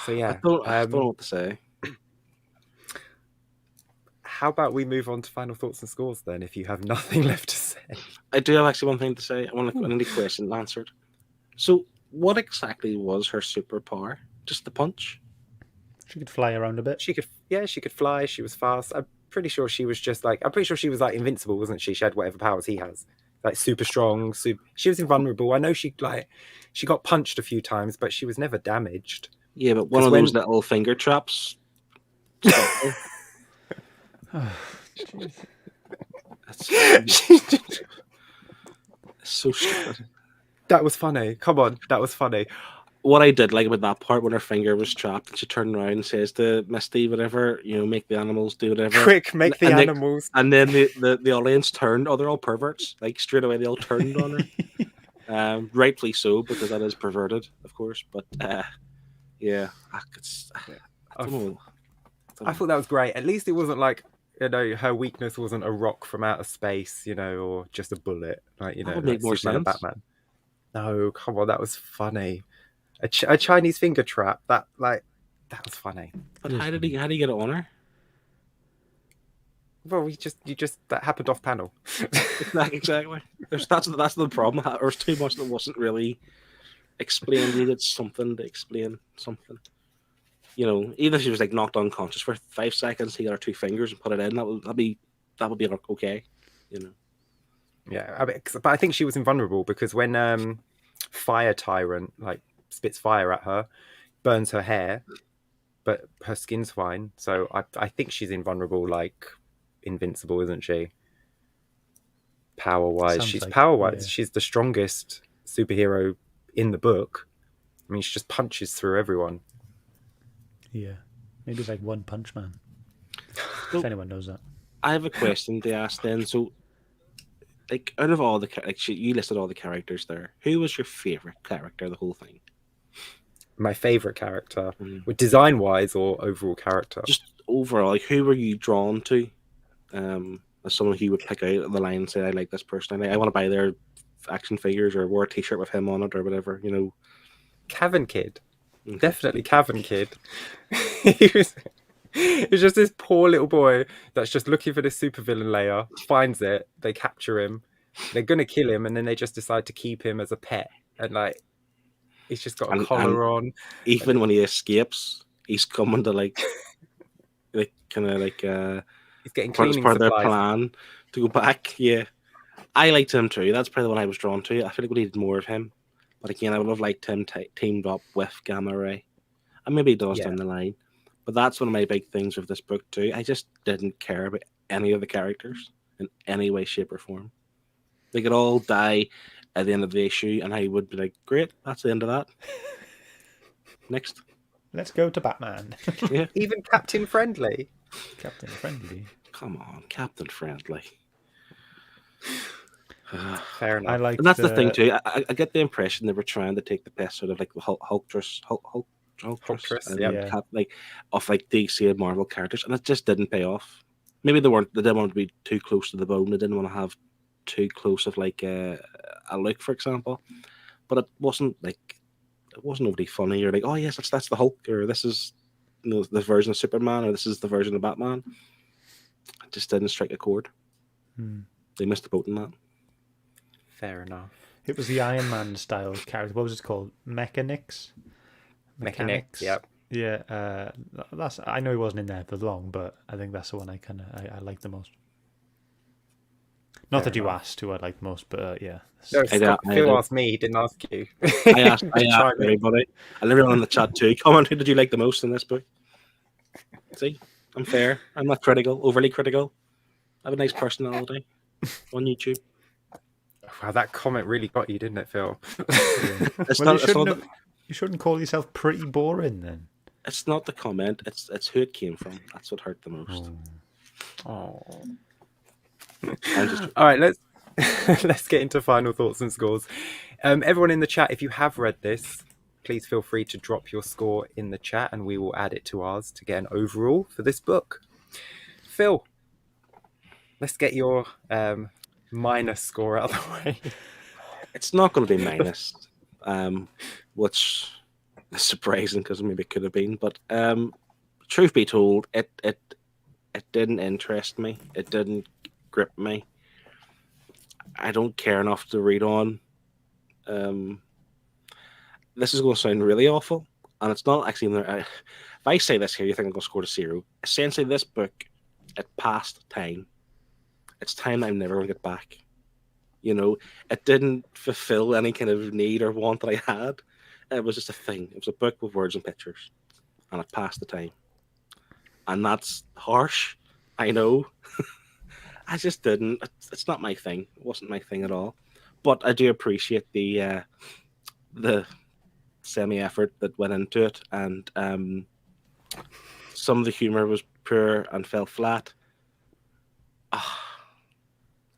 So yeah, I don't know what to say. how about we move on to final thoughts and scores then, if you have nothing left to say? I do have actually one thing to say. I need a question answered. So, what exactly was her superpower? Just the punch? She could fly around a bit. She could fly. She was fast. I'm pretty sure she was like invincible, wasn't she? She had whatever powers he has, like super strong. She was invulnerable. I know she got punched a few times, but she was never damaged. Yeah, but one of those little finger traps. That's so stupid. That was funny. Come on, that was funny. What I did like about that part when her finger was trapped and she turned around and says to Misty, whatever, make the animals do whatever. Quick, make the animals. And then the audience turned. Oh, they're all perverts. Like straight away, they all turned on her. Rightfully so, because that is perverted, of course. But yeah, I don't know. I thought that was great. At least it wasn't like, her weakness wasn't a rock from outer space, or just a bullet. Like, that would make more sense. Batman. No, come on, that was funny. A Chinese finger trap. That was funny. But how did he get it on her? Well, that happened off panel. Exactly. That's the problem. There's too much that wasn't really explained. You needed something to explain something. Even if she was like knocked unconscious for 5 seconds, he got her 2 fingers and put it in. That would be okay. Yeah, but I think she was invulnerable because when Fire Tyrant spits fire at her, burns her hair, but her skin's fine. So I think she's invulnerable, like invincible, isn't she? Power-wise, Yeah. She's the strongest superhero in the book. I mean, she just punches through everyone. Yeah, maybe it's like One Punch Man. So, if anyone knows that. I have a question to ask then. So, out of all the you listed all the characters there. Who was your favorite character of the whole thing? My favorite character, with design-wise or overall character? Just overall, who were you drawn to? As someone who would pick out the line and say, "I like this person. I want to buy their action figures or wear a T-shirt with him on it or whatever." Cavern Kid. Definitely Cavern Kid. He was just this poor little boy that's just looking for this supervillain layer, finds it, they capture him, they're gonna kill him, and then they just decide to keep him as a pet. And he's just got a collar on. Even when he escapes, he's coming to he's getting cleaning part of their supplies. plan to go back. Yeah. I liked him too. That's probably the one I was drawn to. I feel like we needed more of him. But again, I would have liked him teamed up with Gamma Ray. And maybe he does down the line. But that's one of my big things with this book too. I just didn't care about any of the characters in any way, shape, or form. They could all die at the end of the issue, and I would be like, great, that's the end of that. Next. Let's go to Batman. Yeah. Even Captain Friendly. Captain Friendly. Come on, Captain Friendly. Fair enough. And that's the thing too. I get the impression they were trying to take the piss out of the Hulktress, of DC and Marvel characters, and it just didn't pay off. Maybe they didn't want to be too close to the bone. They didn't want to have too close of a look, for example. But it wasn't overly funny or oh yes, that's the Hulk, or this is the version of Superman, or this is the version of Batman. It just didn't strike a chord. They missed the boat in that. Fair enough. It was the Iron Man style character. What was it called? Mechanics. Yep. Yeah. I know he wasn't in there for long, but I think that's the one I like the most. Not that you asked who I liked most, but yeah. No, Phil asked me. He didn't ask you. I asked everybody. And everyone in the chat too. Comment, who did you like the most in this book? See, I'm fair. I'm not overly critical. I have a nice personality on YouTube. Wow, that comment really got you, didn't it, Phil? You shouldn't call yourself pretty boring then. It's not the comment. It's who it came from. That's what hurt the most. Oh. All right, let's get into final thoughts and scores. Everyone in the chat, if you have read this, please feel free to drop your score in the chat and we will add it to ours to get an overall for this book. Phil, let's get your minus score out of the way. It's not going to be minus, which is surprising because maybe it could have been. But truth be told, it didn't interest me. It didn't grip me. I don't care enough to read on. This is going to sound really awful, and it's not actually. If I say this here, you think I'm going to score a 0. Essentially, this book, it passed time. It's time that I'm never going to get back. You know, it didn't fulfill any kind of need or want that I had. It was just a thing. It was a book with words and pictures, and it passed the time. And that's harsh, I know. I just didn't. It's not my thing. It wasn't my thing at all. But I do appreciate the semi-effort that went into it, and some of the humor was poor and fell flat.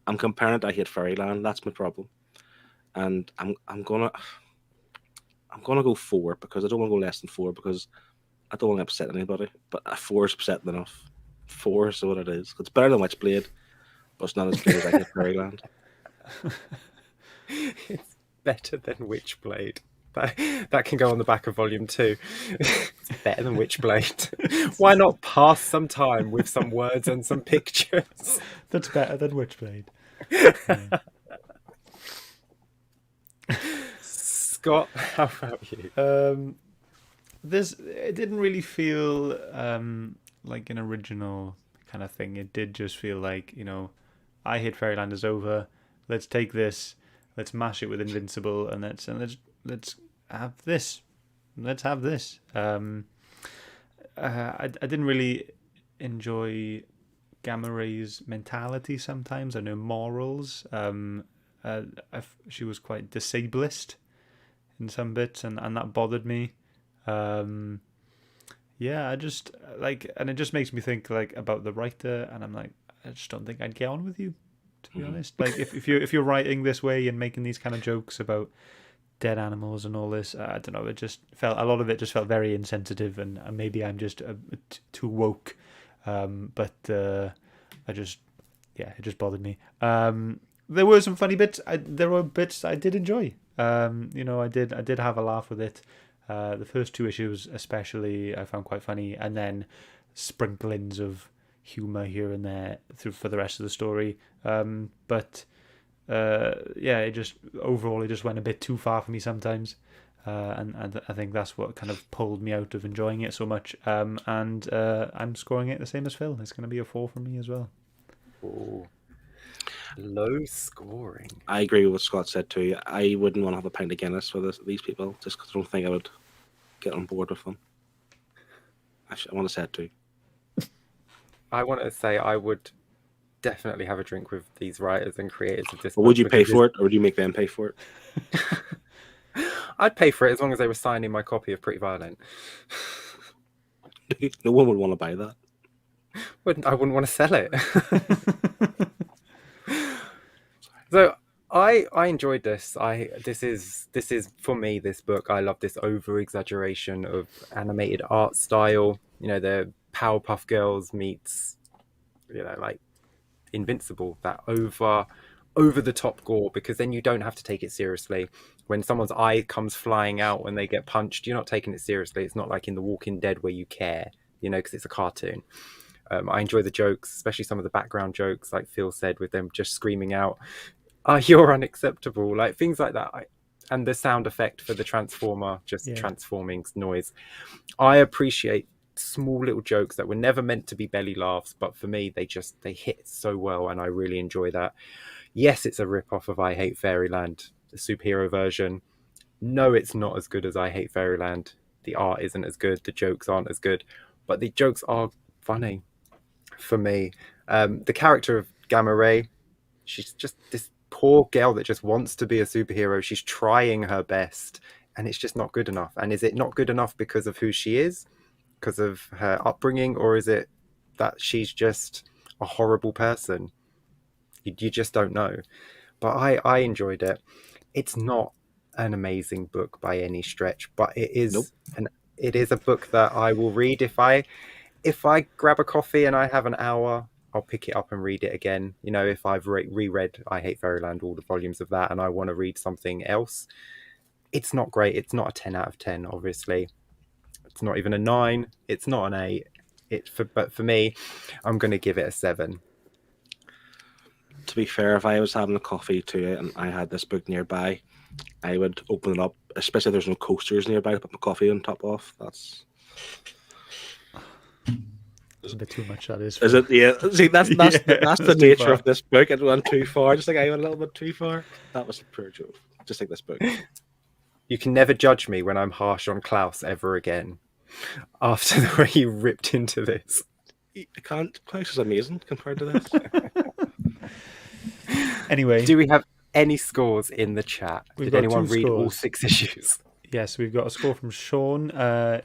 I'm comparing it to I Hate Fairyland. That's my problem, and I'm gonna go 4 because I don't want to go less than 4 because I don't want to upset anybody. But a 4 is upsetting enough. 4 is what it is. It's better than Witchblade, but it's not as good as I Hate Fairyland. It's better than Witchblade. That can go on the back of volume 2. It's better than Witchblade. Why not pass some time with some words and some pictures? That's better than Witchblade. Yeah. Scott, how about you? It didn't really feel like an original kind of thing. It did just feel like, you know, I Hate Fairyland is over. Let's take this, let's mash it with Invincible, and let's have this. Let's have this. I didn't really enjoy Gamma Ray's mentality sometimes. I know morals. She was quite disablest in some bits, and that bothered me. Yeah, I just and it just makes me think like about the writer, and I'm like, I just don't think I'd get on with you, to be honest. Like if you're writing this way and making these kind of jokes about dead animals and all this, I don't know. It just felt, a lot of it just felt very insensitive, and maybe I'm just too woke. But it just bothered me. There were some funny bits. There were bits I did enjoy. You know, I did have a laugh with it. The first 2 issues especially I found quite funny, and then sprinklings of humor here and there for the rest of the story. But it just overall it just went a bit too far for me sometimes, and I think that's what kind of pulled me out of enjoying it so much. And I'm scoring it the same as Phil. It's going to be a 4 from me as well. Ooh. Low scoring. I agree with what Scott said too. I wouldn't want to have a pint of Guinness for these people just because I don't think I would get on board with them. Actually, I want to say it too. I want to say I would definitely have a drink with these writers and creators of this. Well, would you pay for it, or would you make them pay for it? I'd pay for it as long as they were signing my copy of Pretty Violent. No one would want to buy that. I wouldn't want to sell it. So I enjoyed this. This is for me, this book. I love this over exaggeration of animated art style. You know, the Powerpuff Girls meets, you know, like Invincible. That over the top gore, because then you don't have to take it seriously. When someone's eye comes flying out when they get punched, you're not taking it seriously. It's not like in The Walking Dead where you care, you know, because it's a cartoon. I enjoy the jokes, especially some of the background jokes, like Phil said, with them just screaming out, "You're unacceptable," like things like that. And the sound effect for the transformer just transforming noise. I appreciate small little jokes that were never meant to be belly laughs, but for me they hit so well, and I really enjoy that. Yes, it's a rip-off of I Hate Fairyland, the superhero version. No, it's not as good as I Hate Fairyland. The art isn't as good, the jokes aren't as good, but the jokes are funny for me. The character of Gamma Ray, she's just this poor girl that just wants to be a superhero. She's trying her best, and it's just not good enough. And is it not good enough because of who she is, because of her upbringing, or is it that she's just a horrible person? You just don't know. but I enjoyed it. It's not an amazing book by any stretch, but Nope. it is a book that I will read if I grab a coffee and I have an hour. I'll pick it up and read it again. You know, if I've reread I Hate Fairyland, all the volumes of that, and I want to read something else, it's not great. It's not a 10 out of 10, obviously. It's not even a 9. It's not an 8. But for me, I'm going to give it a 7. To be fair, if I was having a coffee too and I had this book nearby, I would open it up, especially if there's no coasters nearby to put my coffee on top of. That's a bit too much, that is. Is it? Yeah. See, that's Yeah, the that's nature too of this book. It went too far. Just like I went a little bit too far. That was a pure joke. Just like this book. You can never judge me when I'm harsh on Klaus ever again. After the way you ripped into this. I can't. Klaus is amazing compared to this. Anyway. Do we have any scores in the chat? We've Did got anyone 2 read all scores. 6 issues? Yes, we've got a score from Sean.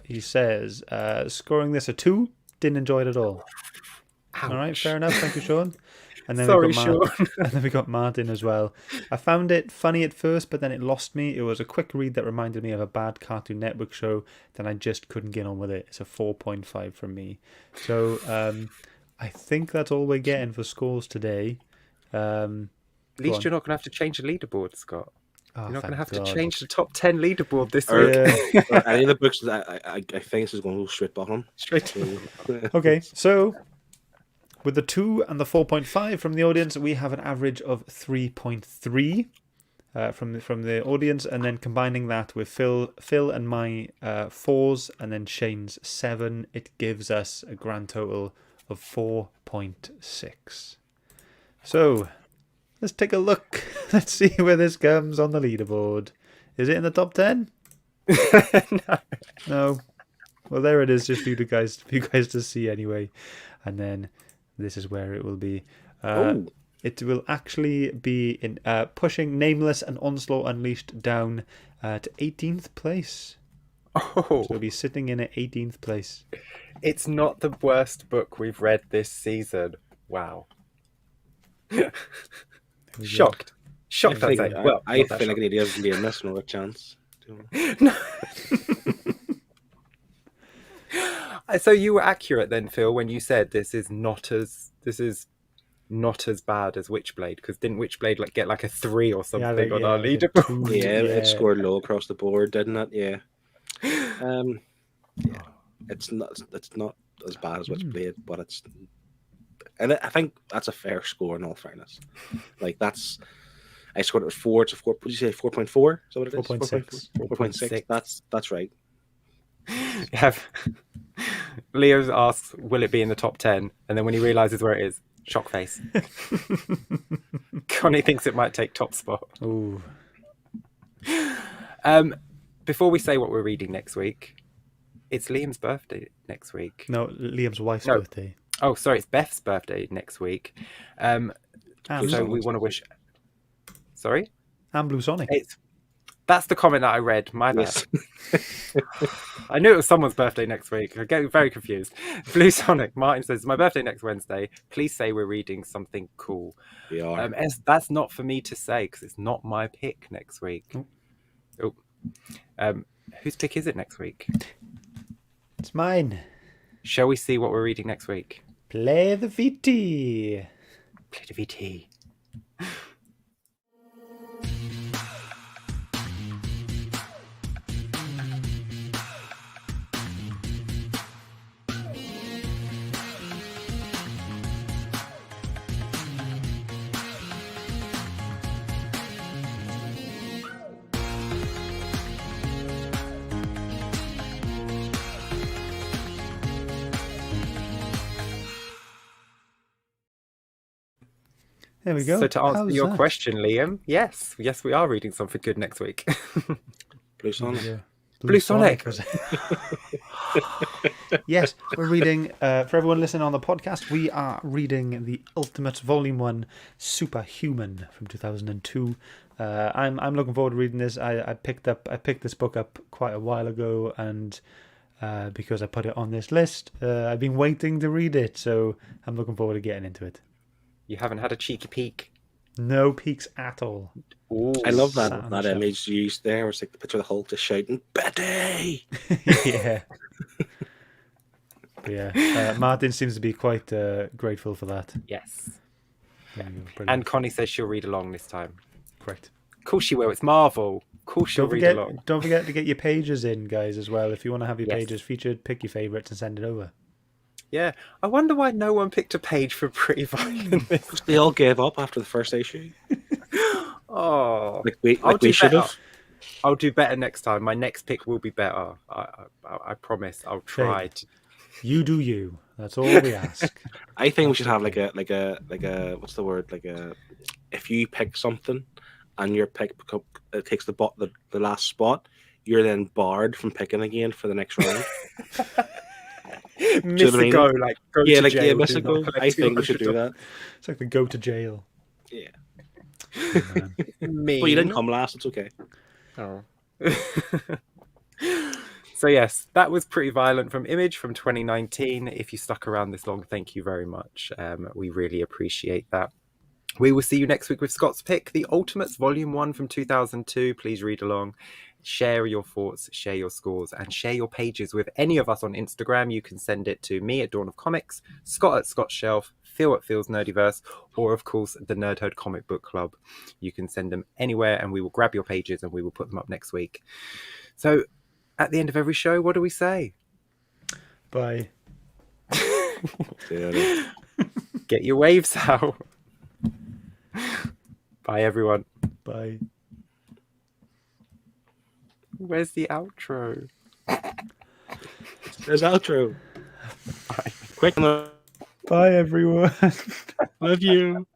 He says, scoring this a 2, didn't enjoy it at all. Ouch. All right, fair enough. Thank you, Sean. And then Sorry, we got Sean. And then we got Martin as well. I found it funny at first, but then it lost me. It was a quick read that reminded me of a bad Cartoon Network show. Then I just couldn't get on with it. It's a 4.5 from me. So I think that's all we're getting for scores today. At least you're not going to have to change the leaderboard, Scott. Oh, You're not going to have thank to God. change the top 10 leaderboard this Or- week. Any of the books that I think this is going to go straight bottom. Straight. So, Okay, so with the 2 and the 4.5 from the audience, we have an average of 3.3 from the audience, and then combining that with Phil and my 4s, and then Shane's 7, it gives us a grand total of 4.6. So let's take a look. Let's see where this comes on the leaderboard. Is it in the top 10? No. Well, there it is, just for you guys to see anyway. And then this is where it will be. It will actually be in pushing Nameless and Onslaught Unleashed down to 18th place. Oh, So it'll be sitting in at 18th place. it's not the worst book we've read this season. Wow. Shocked. Shocked, I'd say. Well, I not that feel like an idiot of laying this another chance. So you were accurate then, Phil, when you said this is not as bad as Witchblade, because didn't Witchblade get like a 3 or something on our like a leaderboard? 2, Yeah, it scored low across the board, didn't it? Yeah. Yeah. It's not as bad as Witchblade, but it's. And I think that's a fair score in all fairness. Like I scored it with 4. It's a 4. What did you say? 4.4? Is that what it is? 4.6. 4.6. That's right. Leo asks, "Will it be in the top 10?" And then when he realizes where it is, shock face. Connie thinks it might take top spot. Ooh. Before we say what we're reading next week, it's Liam's birthday next week. No, Liam's wife's birthday. Oh, sorry, it's Beth's birthday next week. So we want to wish. Sorry? And Blue Sonic. That's the comment that I read. My bad. Yes. I knew it was someone's birthday next week. I get very confused. Blue Sonic. Martin says, "My birthday next Wednesday. Please say we're reading something cool." We are. That's not for me to say because it's not my pick next week. Oh. Whose pick is it next week? It's mine. Shall we see what we're reading next week? Play the VT. Play the VT. There we go. So to answer How's your that? question, Liam, yes, we are reading something good next week. Blue Sonic. Yeah. Blue Sonic. Yes, we're reading, for everyone listening on the podcast, we are reading the Ultimate Volume 1 Superhuman from 2002. I'm looking forward to reading this. I picked this book up quite a while ago, and because I put it on this list, I've been waiting to read it, so I'm looking forward to getting into it. You haven't had a cheeky peek. No peaks at all. Ooh. I love Sat that on that the shelf. image used there. Where it's like the picture of the Hulk just shouting, "Betty!" Yeah. But yeah, Martin seems to be quite grateful for that. Yes. There you go, And brilliant. Connie says she'll read along this time. Correct. Of course she will. It's Marvel. Of course she'll read along. Don't forget to get your pages in, guys, as well. If you want to have your Yes. pages featured, pick your favourites and send it over. Yeah. I wonder why no one picked a page for Pretty Violent this They all gave up after the first issue. Oh. Like we should have. I'll do better next time. My next pick will be better. I promise. I'll try Shame. to. You do you. That's all we ask. I think we should have like a what's the word, like a, if you pick something and your pick takes the last spot, you're then barred from picking again for the next round. Miss a go, like go Yeah, to like jail. miss do a go. not collect I think we should do $200. that. It's like the go to jail. Yeah, Oh, man. Mean. but you didn't come last. It's okay. Oh. So yes, that was Pretty Violent from Image from 2019. If you stuck around this long, thank you very much. We really appreciate that. We will see you next week with Scott's pick, The Ultimates Volume 1 from 2002. Please read along. Share your thoughts, share your scores, and share your pages with any of us on Instagram. You can send it to me at Dawn of Comics, Scott at Scott Shelf, Phil at Phil's Nerdyverse, or of course the Nerdhood Comic Book Club. You can send them anywhere and we will grab your pages and we will put them up next week. So at the end of every show, what do we say? Bye. Get your waves out. Bye everyone. Bye. Where's the outro? There's outro. Quick, Bye, everyone. love you.